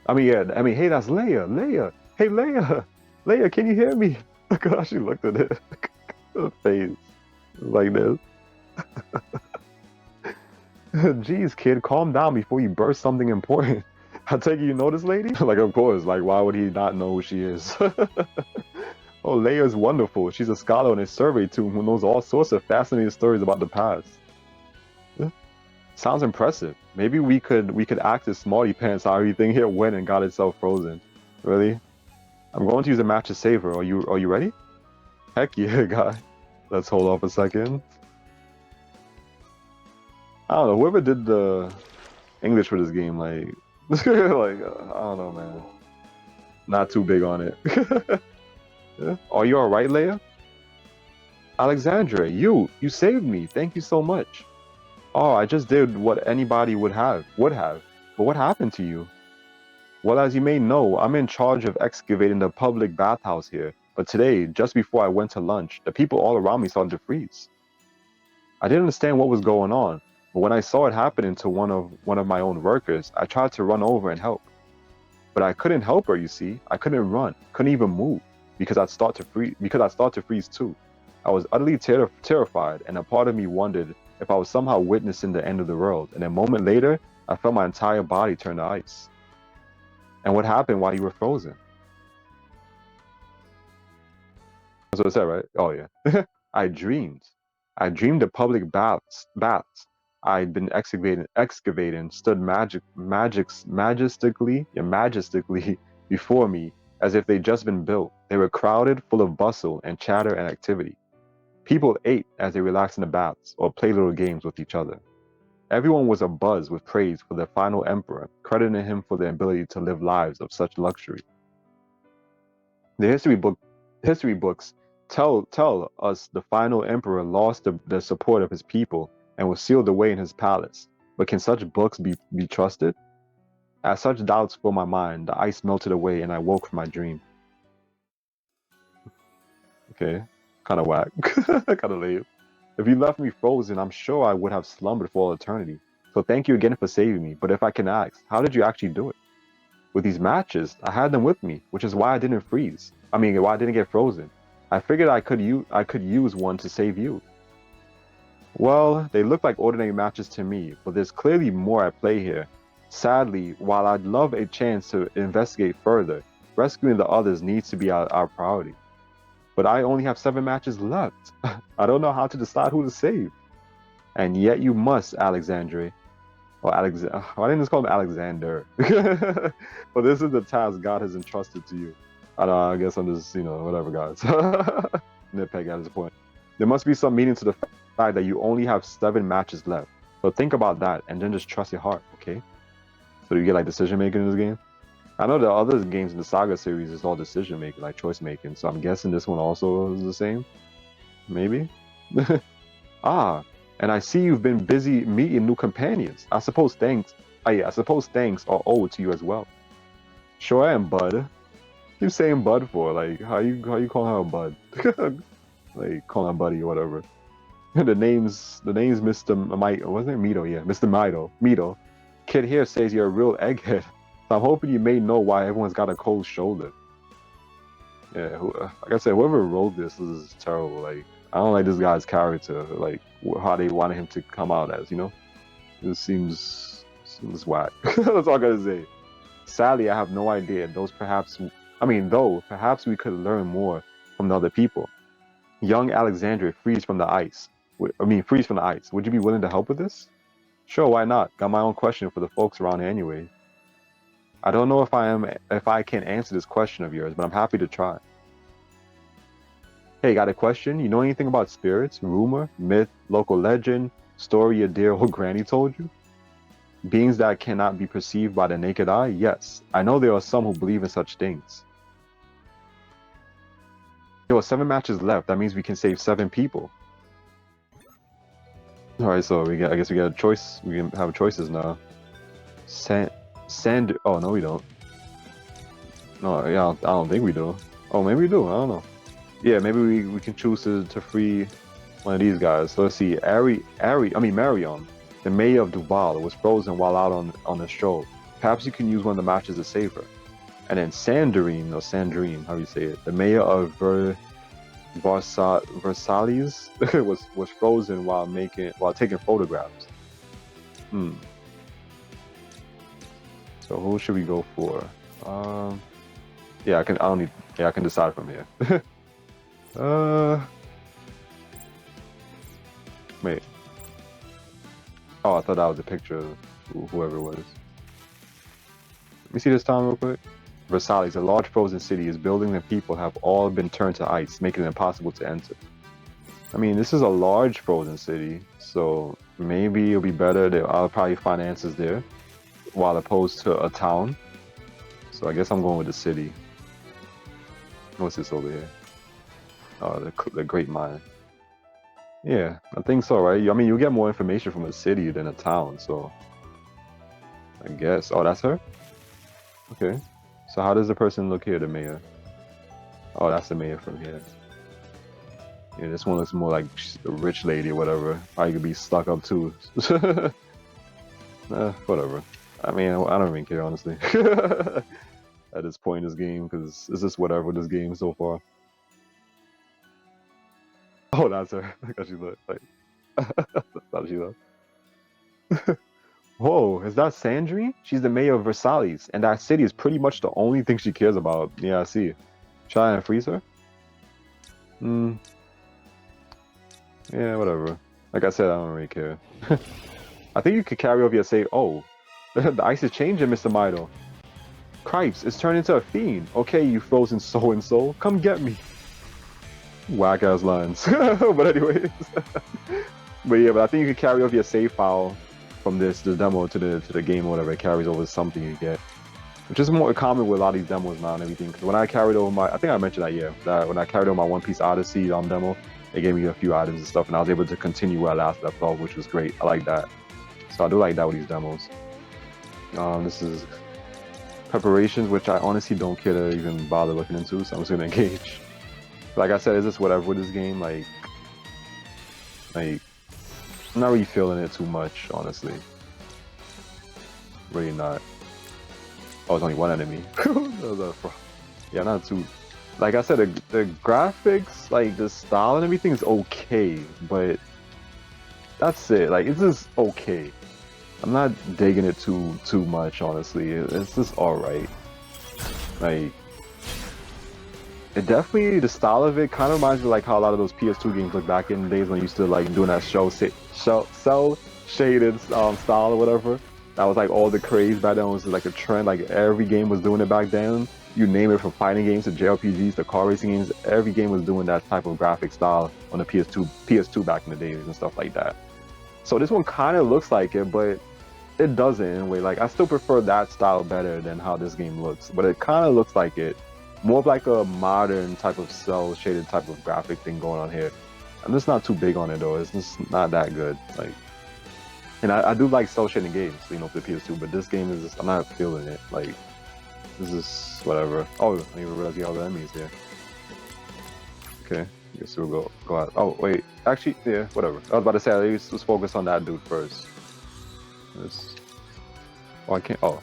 Hey, that's Leia. Leia. Hey, Leia. Leia, can you hear me? Look at how she looked at it. Her face like this. Jeez, kid, calm down before you burst something important. I take it you know this lady? Like, of course. Like, why would he not know who she is? Oh, Leia's wonderful. She's a scholar on a survey team who knows all sorts of fascinating stories about the past. Sounds impressive. Maybe we could act as smarty pants how everything here went and got itself frozen. Really? I'm going to use a match to save her. Are you ready? Heck yeah, guy. Let's hold off a second. I don't know. Whoever did the English for this game, like, I don't know, man. Not too big on it. Yeah. Are you all right, Leia? Alexandra, you saved me. Thank you so much. Oh, I just did what anybody would have. But what happened to you? Well, as you may know, I'm in charge of excavating the public bathhouse here. But today, just before I went to lunch, the people all around me started to freeze. I didn't understand what was going on, but when I saw it happening to one of my own workers, I tried to run over and help. But I couldn't help her, you see. I couldn't run, couldn't even move, because I'd start to freeze too. I was utterly terrified, and a part of me wondered if I was somehow witnessing the end of the world. And a moment later, I felt my entire body turn to ice. And what happened while you were frozen? That's what it said, right? Oh yeah. I dreamed. I dreamed of public baths. I'd been excavating, stood majestically before me as if they'd just been built. They were crowded, full of bustle and chatter and activity. People ate as they relaxed in the baths or played little games with each other. Everyone was abuzz with praise for the final emperor, crediting him for the ability to live lives of such luxury. The history books tell us the final emperor lost the support of his people and was sealed away in his palace. But can such books be trusted? As such doubts filled my mind, the ice melted away and I woke from my dream. Okay, kind of whack, kind of lame. If you left me frozen, I'm sure I would have slumbered for all eternity. So thank you again for saving me. But if I can ask, how did you actually do it? With these matches, I had them with me, which is why I didn't freeze. Why I didn't get frozen. I figured I could use one to save you. Well, they look like ordinary matches to me, but there's clearly more at play here. Sadly, while I'd love a chance to investigate further, rescuing the others needs to be our priority. But I only have 7 matches left. I don't know how to decide who to save. And yet you must, Alexandre. Or Alexander. Why didn't I just call him Alexander? But this is the task God has entrusted to you. I don't know, I guess I'm just, whatever, guys. Nitpick at this point. There must be some meaning to the fact that you only have 7 matches left. So think about that and then just trust your heart, okay? So you get like decision making in this game? I know the other games in the SaGa series is all decision making, like choice making. So I'm guessing this one also is the same. Maybe? Ah, and I see you've been busy meeting new companions. I suppose thanks are owed to you as well. Sure, and Bud. Keep saying Bud for like how you calling her a Bud? Like calling her Buddy or whatever. The name's Mr. Mito. Wasn't it Mito? Yeah, Mr. Mito. Kid here says you're a real egghead. So I'm hoping you may know why everyone's got a cold shoulder. Yeah, like I said, whoever wrote this is terrible. Like I don't like this guy's character. Like how they wanted him to come out as. It seems whack. That's all I gotta say. Sadly, I have no idea. Though perhaps we could learn more from the other people. Young Alexandria freeze from the ice. Freeze from the ice. Would you be willing to help with this? Sure, why not? Got my own question for the folks around here anyway. I don't know if I can answer this question of yours, but I'm happy to try. Hey, got a question? You know anything about spirits, rumor, myth, local legend, story your dear old granny told you? Beings that cannot be perceived by the naked eye? Yes, I know there are some who believe in such things. There are 7 matches left. That means we can save 7 people. All right, so I guess we got a choice. We can have choices now. Oh no, we don't. No, yeah, I don't think we do. Oh, maybe we do. I don't know. Yeah, maybe we can choose to free one of these guys. So let's see. Marion, the mayor of Duval, was frozen while out on a stroll. Perhaps you can use one of the matches to save her. And then Sandrine, how do you say it? The mayor of Versailles was frozen while taking photographs. So who should we go for? Yeah, I can decide from here. Wait. Oh, I thought that was a picture of whoever it was. Let me see this town real quick. Versailles, a large frozen city, its buildings and people have all been turned to ice, making it impossible to enter. I mean, this is a large frozen city, so maybe it'll be better that I'll probably find answers there, while opposed to a town. So I guess I'm going with the city. What's this over here? Oh, the Great Mine. Yeah, I think so, right? I mean, you get more information from a city than a town, so I guess. Oh, that's her? Okay. So how does the person look here, the mayor? Oh, that's the mayor from here. Yeah, this one looks more like a rich lady or whatever. Probably could be stuck up too. Whatever. I mean, I don't even care, honestly. At this point in this game, because it's just whatever this game so far. Oh, that's her. Look how she looks like. That's how she looks. Whoa, is that Sandrine? She's the mayor of Versailles, and that city is pretty much the only thing she cares about. Yeah, I see. Try and freeze her? Yeah, whatever. Like I said, I don't really care. I think you could carry over your save. Oh, the ice is changing, Mr. Mito. Cripes, it's turned into a fiend. Okay, you frozen so-and-so, come get me. Whack ass lines. But anyways. But I think you could carry over your save file from the demo to the game or whatever. It carries over something you get, which is more common with a lot of these demos now and everything. Because when I carried over I think I mentioned that when I carried over my One Piece Odyssey demo, it gave me a few items and stuff, and I was able to continue where I last left off, which was great. I like that. So I do like that with these demos. This is preparations, which I honestly don't care to even bother looking into, so I'm just gonna engage. Like I said, it's just whatever with this game. Like I'm not really feeling it too much, honestly. Really not. Oh, it's only one enemy. Yeah, not too. Like I said, the graphics, like the style and everything is okay, but that's it. Like it's just okay. I'm not digging it too much, honestly. It's just alright. Like it definitely, the style of it kind of reminds me of like how a lot of those PS2 games look back in the days when you used to like doing that cell shaded style or whatever. That was like all the craze back then. It was like a trend. Like every game was doing it back then. You name it, from fighting games to JRPGs to car racing games. Every game was doing that type of graphic style on the PS2 back in the days and stuff like that. So this one kind of looks like it, but it doesn't in a way. Like I still prefer that style better than how this game looks. But it kind of looks like it. More of like a modern type of cell shaded type of graphic thing going on here. I'm just not too big on it though. It's just not that good. Like, and I do like cell shading games, for the PS2, but this game is just, I'm not feeling it. Like, This is whatever. Oh, I didn't even realize you have the enemies there. Okay, I guess we'll go out. Oh wait, actually, yeah, whatever. I was about to say let's focus on that dude first. This. Oh, I can't. Oh,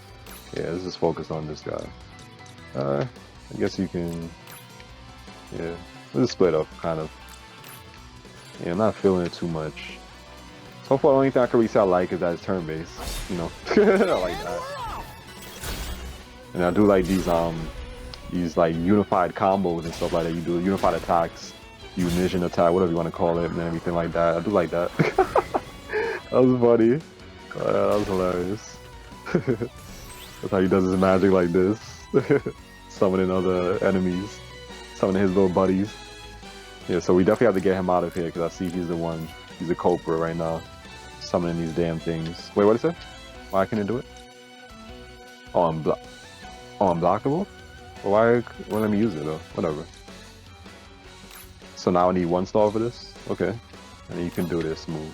yeah. Let's just focus on this guy. I guess you can. Yeah, let's split up, kind of. Yeah, I'm not feeling it too much. So far, the only thing I can really say I like is that it's turn-based. You know, I like that. And I do like these like unified combos and stuff like that. You do unified attacks, unition attack, whatever you want to call it, and everything like that. I do like that. That was funny. That was hilarious. That's how he does his magic like this. Summoning other enemies, summoning his little buddies. Yeah, so we definitely have to get him out of here because I see he's the culprit right now, summoning these damn things. Wait, what is it? Why can't I do it? Oh, I'm unblockable? Well, why won't let me use it though? Whatever. So now I need 1 star for this? Okay. And you can do this move.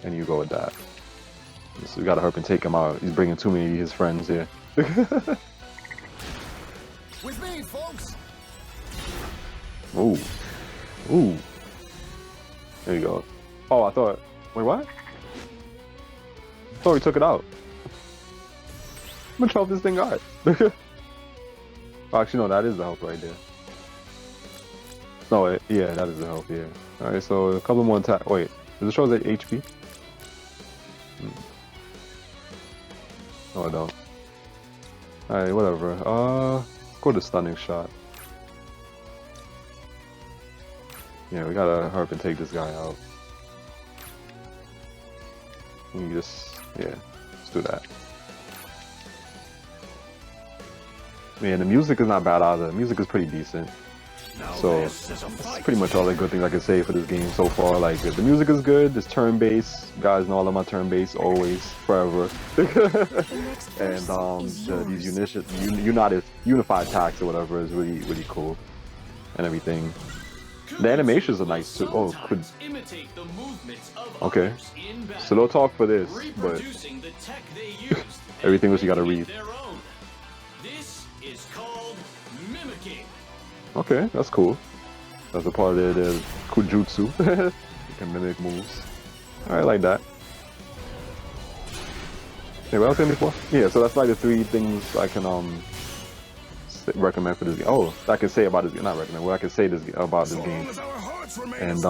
And you go with that. So we gotta hurry and take him out. He's bringing too many of his friends here. With me, folks. Ooh. Ooh. There you go. Oh, I thought... Wait, what? I thought we took it out. How much health this thing got? Oh, actually, no, that is the health right there. No, yeah, that is the health, yeah. Alright, so a couple more attack. Wait, does it show us HP? No, I don't. Alright, whatever. Go to stunning shot. Yeah, we gotta hurry up and take this guy out. You just, yeah, let's do that. Man, the music is not bad either. The music is pretty decent. So, that's pretty much all the good things I can say for this game so far. Like, the music is good, it's turn-based. You guys know I love my turn-based, always, forever. And these unified attacks or whatever is really, really cool. And everything. The animations are nice too. Oh, okay. So don't talk for this, but everything else you gotta read. This is called mimicking. Okay, that's cool. That's a part of the Kujutsu. You can mimic moves. Alright, like that. Hey, what else in before? Yeah, so that's like the 3 things I can recommend for this game. Oh, I can say about this game. Not recommend. What I can say about this game. And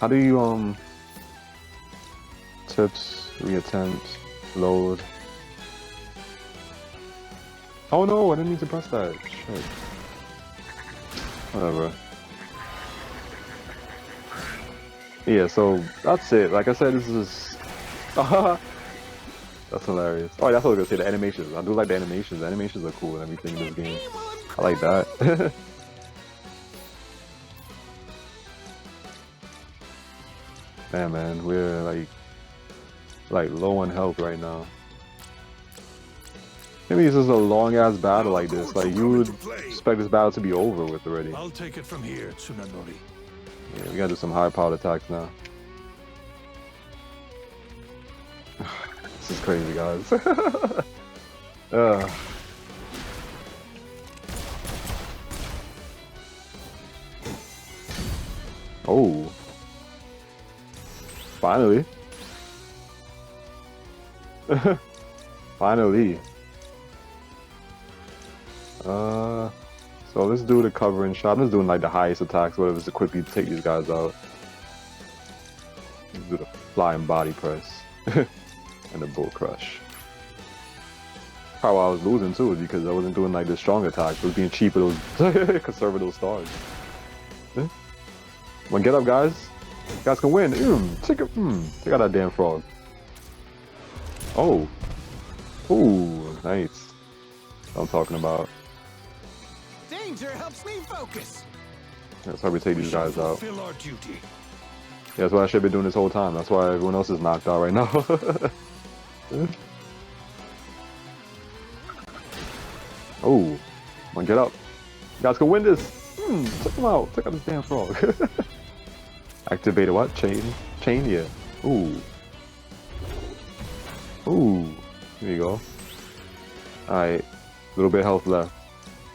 how do you tips, reattempt, load? Oh no, I didn't need to press that. Shit. Whatever. Yeah, so that's it. Like I said, this is that's hilarious. Oh, that's what I was gonna say. The animations. I do like the animations. The animations are cool and everything in this game. I like that. Damn, man, we're like low on health right now. Maybe it's just a long ass battle like this. Like you would expect this battle to be over with already. I'll take it from here, Tsunanori. Yeah, we gotta do some high powered attacks now. This is crazy, guys. Oh. Finally. Finally. So let's do the covering shot. I'm just doing like the highest attacks, whatever to quickly take these guys out. Let's do the flying body press. And the bull crush. Probably why I was losing too, is because I wasn't doing like the strong attacks. I was being cheap with those conservative stars. Come on, get up, guys. You guys can win. Take out that damn frog. Oh. Ooh, nice. That's what I'm talking about. Danger helps me focus. That's how we take these guys out. Fulfill our duty. Yeah, that's what I should have been doing this whole time. That's why everyone else is knocked out right now. Oh, come on, get up. You guys can win this. Check them out. Check out this damn frog. Activate a what? Chain? Chain? Yeah. Ooh. Ooh. Here you go. Alright. little bit of health left.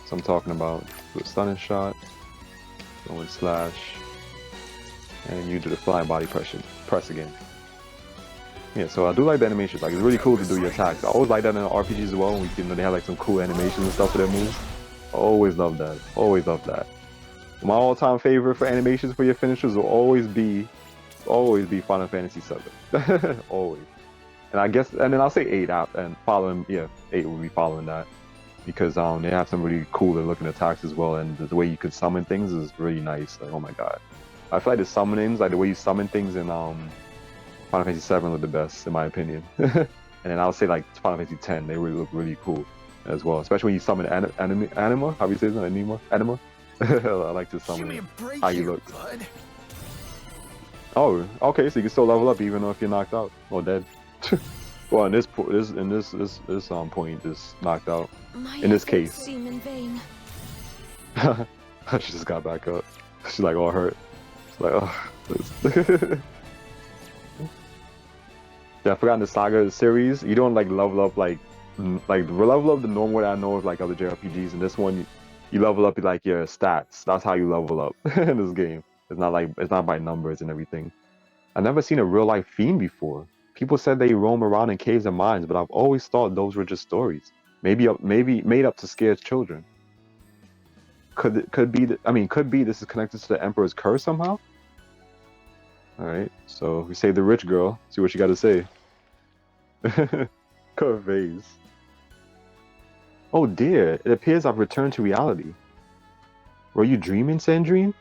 So I'm talking about the stunning shot, going slash, and you do the flying body press again. Yeah, so I do like the animations. Like, it's really cool to do your attacks. I always like that in RPGs as well. They have like some cool animations and stuff for their moves. I always love that. Always love that. My all-time favorite for animations for your finishers will always be Final Fantasy VII. Always. And I guess, and then I'll say 8 out, and following, yeah, 8 will be following that. Because they have some really cooler looking attacks as well, and the way you could summon things is really nice. Like, oh my god. I feel like the summonings, like the way you summon things in Final Fantasy VII look the best, in my opinion. And then I'll say like Final Fantasy X, they really look really cool as well. Especially when you summon Anima, how do you say that? Anima? I like to summon Give me a break how you here, look. bud. Oh, okay, so you can still level up even if you're knocked out or dead. Well, in this point, just knocked out. My In this efforts case. seem in vain. She just got back up. She's like all hurt. She's like, oh. Yeah, I forgot in the SaGa series, you don't like level up like level up the normal way I know of like other JRPGs. In this one, you level up like your stats. That's how you level up in this game. It's not by numbers and everything. I've never seen a real life fiend before. People said they roam around in caves and mines, but I've always thought those were just stories. Maybe made up to scare children. Could be this is connected to the Emperor's curse somehow. All right, so we say the rich girl. See what you got to say. Curves. Oh dear, it appears I've returned to reality. Were you dreaming, Sandrine?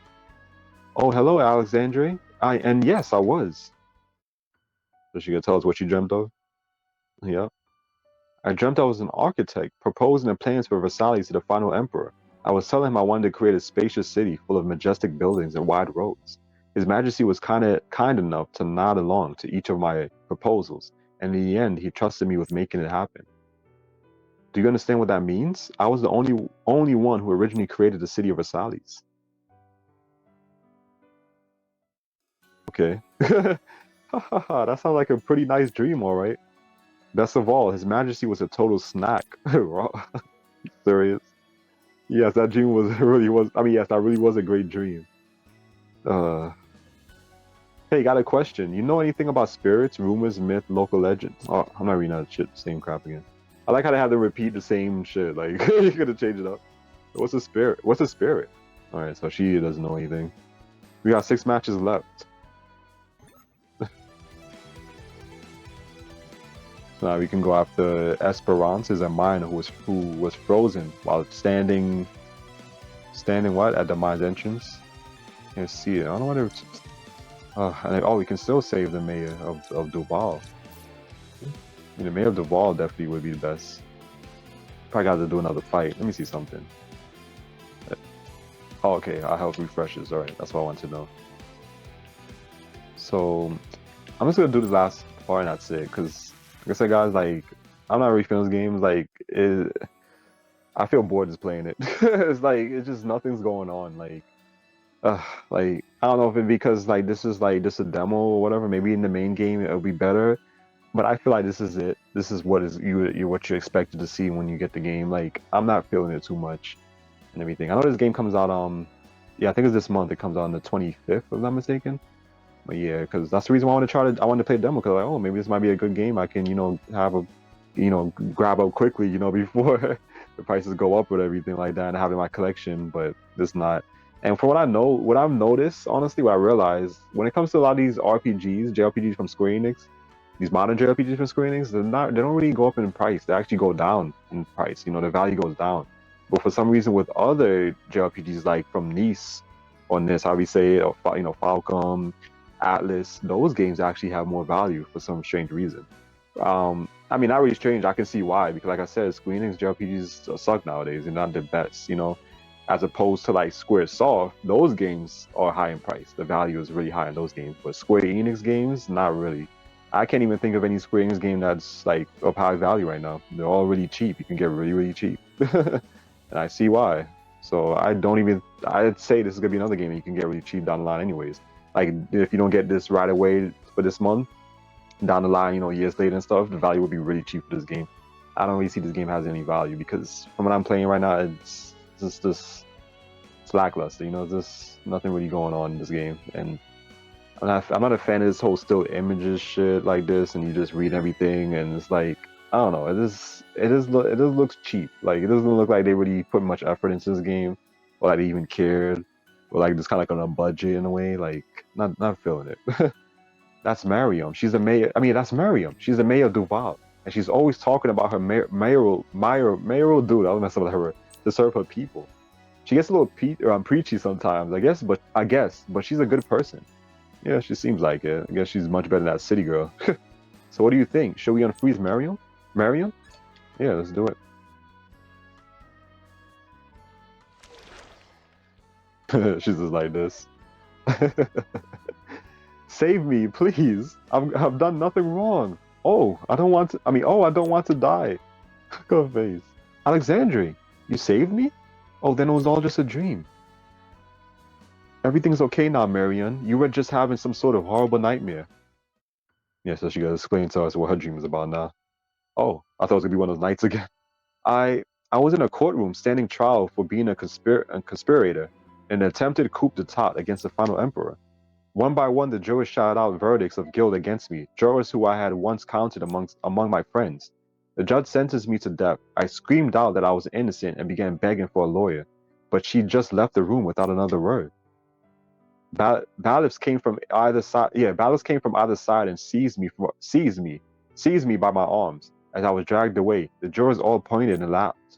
Oh, hello, Alexandre. And yes, I was. So she gonna tell us what she dreamt of? Yeah. I dreamt I was an architect, proposing the plans for Versailles to the final emperor. I was telling him I wanted to create a spacious city full of majestic buildings and wide roads. His Majesty was kind enough to nod along to each of my proposals, and in the end, he trusted me with making it happen. Do you understand what that means? I was the only one who originally created the city of Versailles. Okay. That sounds like a pretty nice dream, all right. Best of all, His Majesty was a total snack. Serious? Yes, that dream yes, that really was a great dream. Hey, got a question. You know anything about spirits, rumors, myth, local legends? Oh, I'm not reading that shit, same crap again. I like how they have to repeat the same shit. Like, you could have changed it up. What's a spirit? What's a spirit? Alright, so she doesn't know anything. We got 6 matches left. So now we can go after Esperance, is a miner who was frozen while standing what? At the mine's entrance. Can't see it. I don't know what it's... we can still save the mayor of Duval. The mayor of Duval definitely would be the best. Probably got to do another fight. Let me see something. Oh, okay, our health refreshes. Alright, that's what I want to know. So, I'm just gonna do the last part and that's it. Because, like I said, guys, like, I'm not really feeling this game. Like, I feel bored just playing it. It's just nothing's going on. Like, I don't know if it's because like this is a demo or whatever. Maybe in the main game it'll be better, but I feel like this is it. This is what you expected to see when you get the game. Like, I'm not feeling it too much and everything. I know this game comes out I think it's this month. It comes out on the 25th, if I'm not mistaken. But yeah, because that's the reason why I wanted to play the demo, because like, oh, maybe this might be a good game. I can grab up quickly before the prices go up with everything like that and have it in my collection. But it's not. And from what I've noticed, honestly, what I realized, when it comes to a lot of these JRPGs from Square Enix, these modern JRPGs from Square Enix, they don't really go up in price. They actually go down in price. The value goes down. But for some reason, with other JRPGs like from Nice, or NIS, how we say it, or Falcom, Atlas, those games actually have more value for some strange reason. Not really strange. I can see why, because like I said, Square Enix JRPGs suck nowadays. They're not the best, as opposed to like Squaresoft, those games are high in price. The value is really high in those games. But Square Enix games, not really. I can't even think of any Square Enix game that's like of high value right now. They're all really cheap. You can get really, really cheap. And I see why. So I'd say this is gonna be another game that you can get really cheap down the line anyways. Like, if you don't get this right away for this month, down the line, years later and stuff, the value will be really cheap for this game. I don't really see this game has any value because from what I'm playing right now, it's just lackluster. You know, there's nothing really going on in this game, and I'm not a fan of this whole still images shit like this, and you just read everything, and it's like I don't know. It just looks cheap. Like it doesn't look like they really put much effort into this game, or like they even cared, or like just kind of like on a budget in a way. Like not feeling it. That's Mariam. She's the mayor. I mean, that's Mariam. She's the mayor of Duval, and she's always talking about her mayoral dude. I was messing with her to serve her people. She gets a little preachy sometimes, I guess, but she's a good person. Yeah, she seems like it. I guess she's much better than that city girl. So what do you think? Should we unfreeze Mariam? Mariam? Yeah, let's do it. She's just like this. Save me, please. I've done nothing wrong. Oh, I don't want to. I don't want to die. Go face. Alexandre, you saved me? Oh, then it was all just a dream. Everything's okay now, Marion. You were just having some sort of horrible nightmare. Yeah, so she gotta explain to us what her dream is about now. Oh, I thought it was gonna be one of those nights again. I was in a courtroom standing trial for being a conspirator in an attempted coup d'etat against the final emperor. One by one, the jurors shouted out verdicts of guilt against me, jurors who I had once counted among my friends. The judge sentenced me to death. I screamed out that I was innocent and began begging for a lawyer, but she just left the room without another word. Bailiffs came from either side. Yeah, bailiffs came from either side and seized me by my arms as I was dragged away. The jurors all pointed and laughed.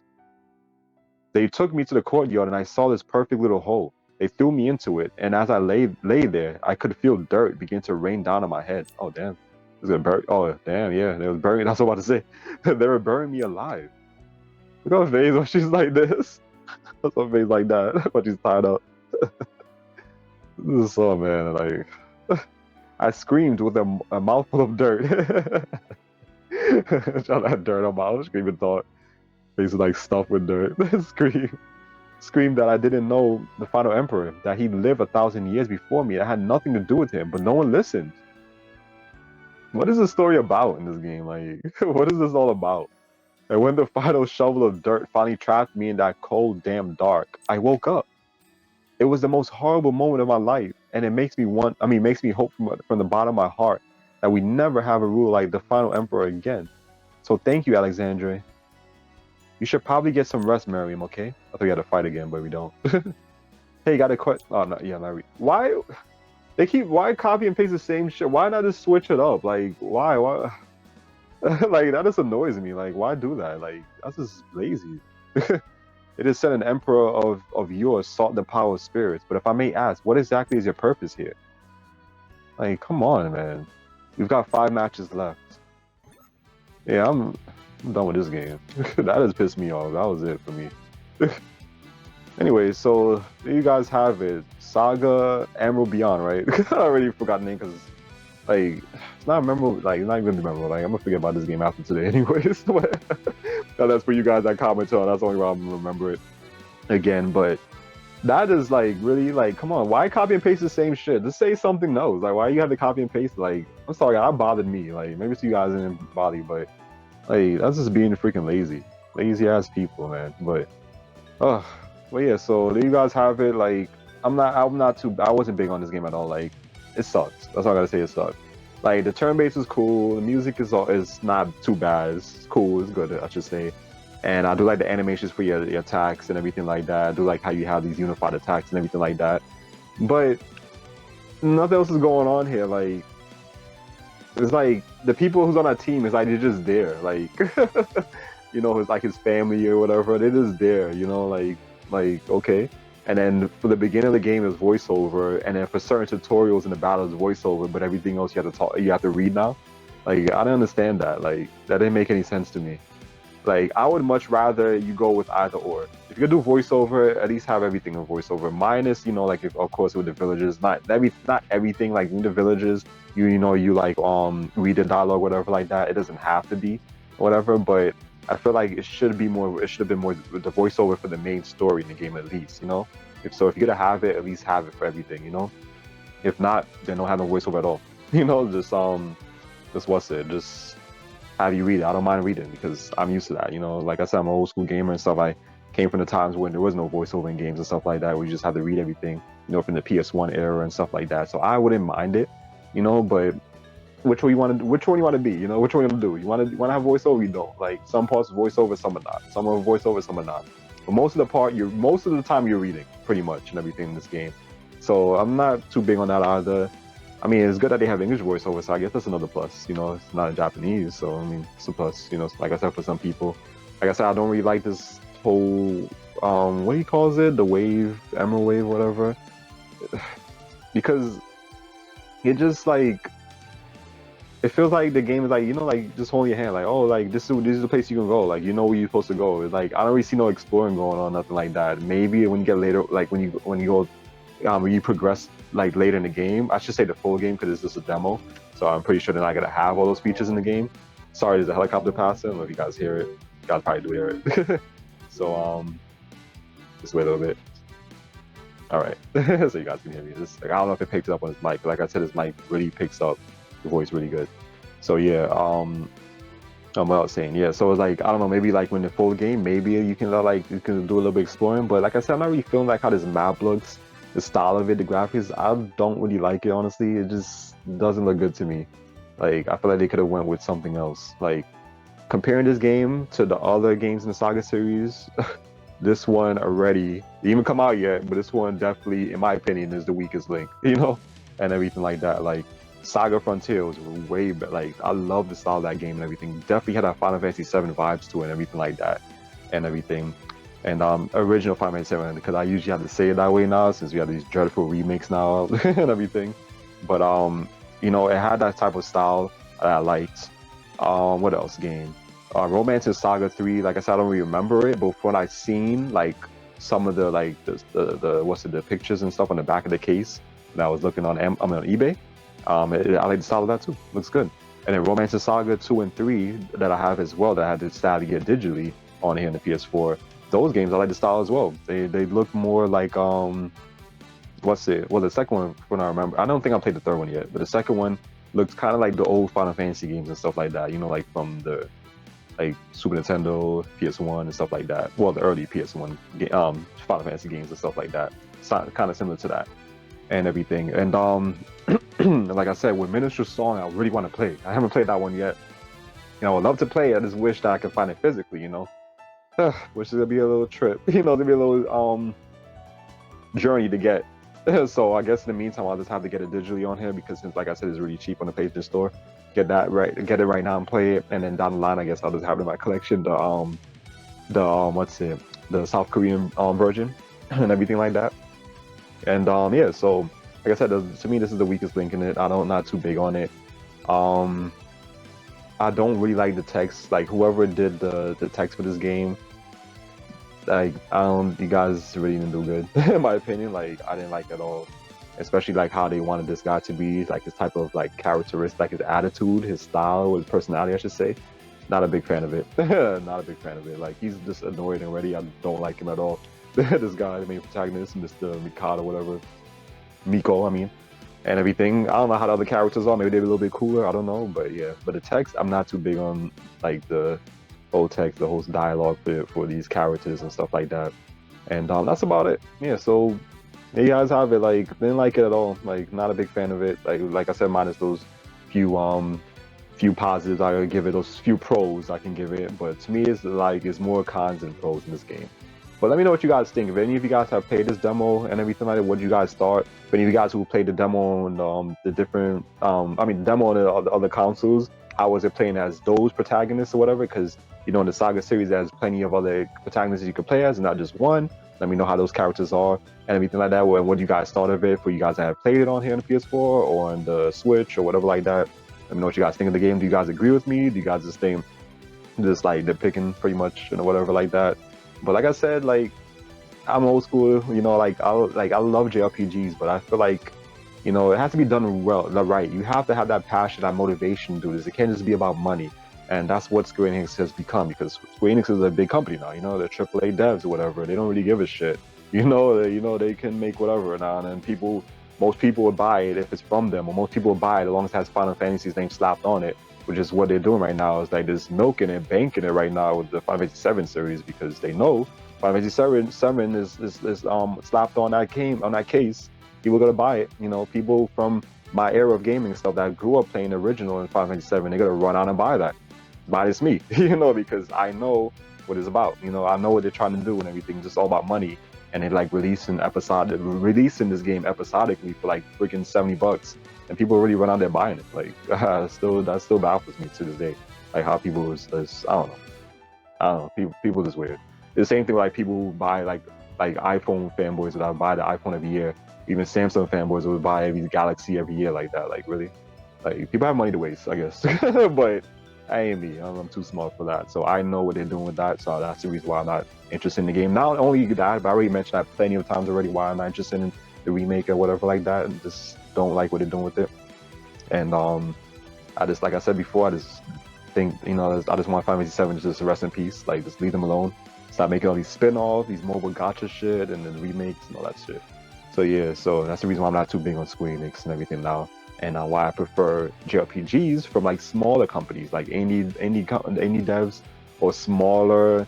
They took me to the courtyard and I saw this perfect little hole. They threw me into it, and as I lay there, I could feel dirt begin to rain down on my head. Oh damn, it was gonna burn. Oh damn, yeah, they was burning. That's what I was about to say. They were burning me alive. Look at her face when she's like this. That's her face like that when she's tied up. This is so man, like I screamed with a mouthful of dirt. Trying to have dirt on my mouth, screaming thought. Face is like stuffed with dirt. Screamed that I didn't know the final emperor, that he lived 1,000 years before me. That had nothing to do with him, but no one listened. What is the story about in this game? Like, what is this all about? And when the final shovel of dirt finally trapped me in that cold, damn dark, I woke up. It was the most horrible moment of my life, and it makes me hope from the bottom of my heart that we never have a ruler like the final emperor again. So thank you, Alexandre. You should probably get some rest, Mariam, okay? I thought we had to fight again, but we don't. Hey, got a question? Oh, no, yeah, not why? Why copy and paste the same shit? Why not just switch it up? Like, why? Like, that just annoys me. Like, why do that? Like, that's just lazy. It is said an emperor of yours sought the power of spirits, but if I may ask, what exactly is your purpose here? Like, come on, man. We've got 5 matches left. Yeah, I'm done with this game. That has pissed me off. That was it for me. Anyway, so there you guys have it. SaGa Emerald Beyond, right? I already forgot the name because, like, it's not memorable. Like, it's not even memorable. Like, I'm gonna forget about this game after today, anyways. But that's for you guys that comment on. That's the only way I'm gonna remember it again. But that is like really like, come on, why copy and paste the same shit? Just say something else. Like, why you have to copy and paste? Like, I'm sorry, that bothered me. Like, maybe it's you guys didn't bother you, but like, that's just being freaking lazy ass people, man. But well, yeah. So there you guys have it. Like, I wasn't big on this game at all. Like, it sucks. That's all I gotta say. It sucks. Like, the turn base is cool. The music is not too bad. It's cool. It's good, I should say. And I do like the animations for your attacks and everything like that. I do like how you have these unified attacks and everything like that. But nothing else is going on here. Like, it's like the people who's on that team is like they're just there. Like, you know, it's like his family or whatever. They're just there. You know, like okay. And then for the beginning of the game is voiceover, and then for certain tutorials in the battle is voiceover, but everything else you have to read now. Like, I don't understand that. Like, that didn't make any sense to me. Like, I would much rather you go with either or. If you're gonna do voiceover, at least have everything in voiceover. Minus, you know, like, if, of course with the villagers, not everything. Like, in the villages, you like read the dialogue, whatever like that. It doesn't have to be, whatever. But I feel like it should have been more with the voiceover for the main story in the game, at least, you know. If you're gonna have it, at least have it for everything, you know. If not, then don't have no voiceover at all. You know, just have you read it. I don't mind reading because I'm used to that. Like I said, I'm an old school gamer and stuff. I came from the times when there was no voiceover in games and stuff like that. We just had to read everything, from the PS1 era and stuff like that. So I wouldn't mind it, but which one you want to be, which one you want to do. You want to have voiceover, you don't. Like some parts voiceover, some are not. Some are voiceover, some are not. But most of the time you're reading pretty much and everything in this game. So I'm not too big on that either. I mean, it's good that they have English voiceover, so I guess that's another plus. It's not in Japanese, so I mean, it's a plus. Like I said, for some people, like I said, I don't really like this whole what he calls it, the wave, emerald wave, whatever, because it just like it feels like the game is like like just holding your hand, like, oh, like this is the place you can go, like where you're supposed to go. It's like I don't really see no exploring going on, nothing like that. Maybe when you get later, like when you progress like later in the game, I should say the full game because it's just a demo, so I'm pretty sure they're not gonna have all those features in the game. Sorry, there's a helicopter passing. I don't know if you guys hear it. You guys probably do hear it. So just wait a little bit. All right, so you guys can hear me. Just like I don't know if it picks up on his mic, but like I said, his mic really picks up the voice really good. So yeah, what I was saying, yeah. So it's like I don't know, maybe like when the full game, maybe you can do a little bit exploring. But like I said, I'm not really feeling like how this map looks. The style of it, the graphics, I don't really like it, honestly. It just doesn't look good to me. Like, I feel like they could have went with something else. Like, comparing this game to the other games in the SaGa series, this one already, it didn't even come out yet, but this one definitely, in my opinion, is the weakest link, and everything like that. Like, SaGa Frontier was way better. Like, I love the style of that game and everything. Definitely had that Final Fantasy VII vibes to it and everything like that, and everything. And original Final Fantasy VII, because I usually have to say it that way now since we have these dreadful remakes now and everything. But it had that type of style that I liked. What else game? Romance in SaGa 3, like I said, I don't really remember it, but when I seen like some of the the pictures and stuff on the back of the case that I was looking on eBay, I like the style of that too. Looks good. And then Romance in SaGa 2 and 3 that I have as well, that I had to sadly get digitally on here in the PS4. Those games I like the style as well. They look more like what's it? Well, the second one, when I remember, I don't think I played the third one yet, but the second one looks kind of like the old Final Fantasy games and stuff like that. Like from the Super Nintendo, PS1 and stuff like that. Well, the early PS1 Final Fantasy games and stuff like that. Kind of similar to that and everything. And like I said, with Miniature Song, I really want to play. I haven't played that one yet. I would love to play. I just wish that I could find it physically. Which is gonna be a little trip. Gonna be a little journey to get. So I guess in the meantime, I'll just have to get it digitally on here because, like I said, it's really cheap on the PlayStation Store. Get it right now and play it, and then down the line, I guess I'll just have it in my collection. The South Korean version and everything like that. And yeah, so like I said, to me, this is the weakest link in it. Not too big on it. I don't really like the text. Like whoever did the text for this game, like you guys really didn't do good in my opinion. Like I didn't like it at all, especially like how they wanted this guy to be, like his type of like characteristic, like his attitude, his style, his personality, I should say. Not a big fan of it. Not a big fan of it. Like he's just annoying already. I don't like him at all. This guy, the main protagonist, Mr. Mikado, whatever, Miko, I mean, and everything. I don't know how the other characters are. Maybe they're a little bit cooler. I don't know, but yeah. But the text, I'm not too big on like the whole text, the whole dialogue for these characters and stuff like that. And that's about it. Yeah. So you guys have it. Like didn't like it at all. Like not a big fan of it. Like I said, minus those few positives I would give it. Those few pros I can give it. But to me, it's more cons than pros in this game. But let me know what you guys think. If any of you guys have played this demo and everything like that, what did you guys thought? If any of you guys who played the demo on the different, the demo on the other consoles, how was it playing as those protagonists or whatever? Because, in the SaGa series, there's plenty of other protagonists you could play as, and not just one. Let me know how those characters are and everything like that. And what you guys thought of it for you guys that have played it on here on the PS4 or on the Switch or whatever like that. Let me know what you guys think of the game. Do you guys agree with me? Do you guys just think like they're picking pretty much, whatever like that? But like I said, like I'm old school, I love JRPGs, but I feel like, it has to be done well, right. You have to have that passion, that motivation to do this. It can't just be about money, and that's what Square Enix has become, because Square Enix is a big company now. They're AAA devs or whatever. They don't really give a shit. They can make whatever now, and most people would buy it if it's from them, or most people would buy it as long as it has Final Fantasy's name slapped on it. which is what they're doing right now. Is like just milking it, banking it right now with the 587 series because they know 587 is slapped on that case. People are gonna buy it. You know, people from my era of gaming stuff that grew up playing the original in 587, they're gonna run out and buy that. Buy this me, you know, because I know what it's about. You know, I know what they're trying to do and everything. It's just all about money. And they're like releasing this game episodically for like freaking $70, and people really run out there buying it. Like, that still baffles me to this day. Like how people is I don't know. People is weird. The same thing with, like, people who buy like iPhone fanboys that buy the iPhone every year. Even Samsung fanboys would buy every Galaxy every year like that. Like, really, like, people have money to waste, I guess. But I ain't me. I'm too smart for that. So I know what they're doing with that. So that's the reason why I'm not interested in the game. Not only that, but I already mentioned that plenty of times already why I'm not interested in the remake or whatever like that, and just don't like what they're doing with it. And I just, like I said before, I just think, you know, I just want Final Fantasy 7 to just rest in peace. Like, just leave them alone. Stop making all these spin-offs, these mobile gacha shit, and then remakes and all that shit. So yeah, so that's the reason why I'm not too big on Square Enix and everything now, and why I prefer JRPGs from like smaller companies, like indie devs, or smaller,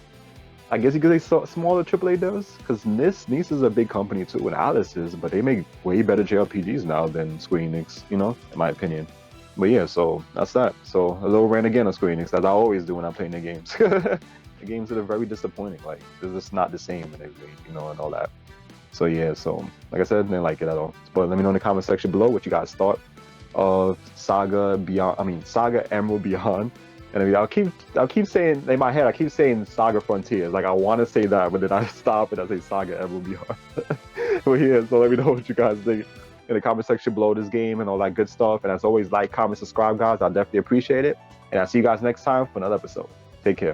I guess you could say smaller AAA devs, because NIS is a big company too, and Alice is, but they make way better JRPGs now than Square Enix, you know, in my opinion. But yeah, so that's that. So a little rant again on Square Enix, as I always do when I'm playing their games. The games that are very disappointing, like they're just not the same and everything, you know, and all that. So yeah, so like I said, didn't like it at all. But let me know in the comment section below what you guys thought of SaGa Emerald Beyond. And I mean, I'll keep saying in my head, I keep saying SaGa Frontiers. Like, I want to say that, but then I stop and I say SaGa Emerald Beyond. But yeah, so let me know what you guys think in the comment section below this game and all that good stuff. And as always, like, comment, subscribe, guys. I definitely appreciate it. And I'll see you guys next time for another episode. Take care.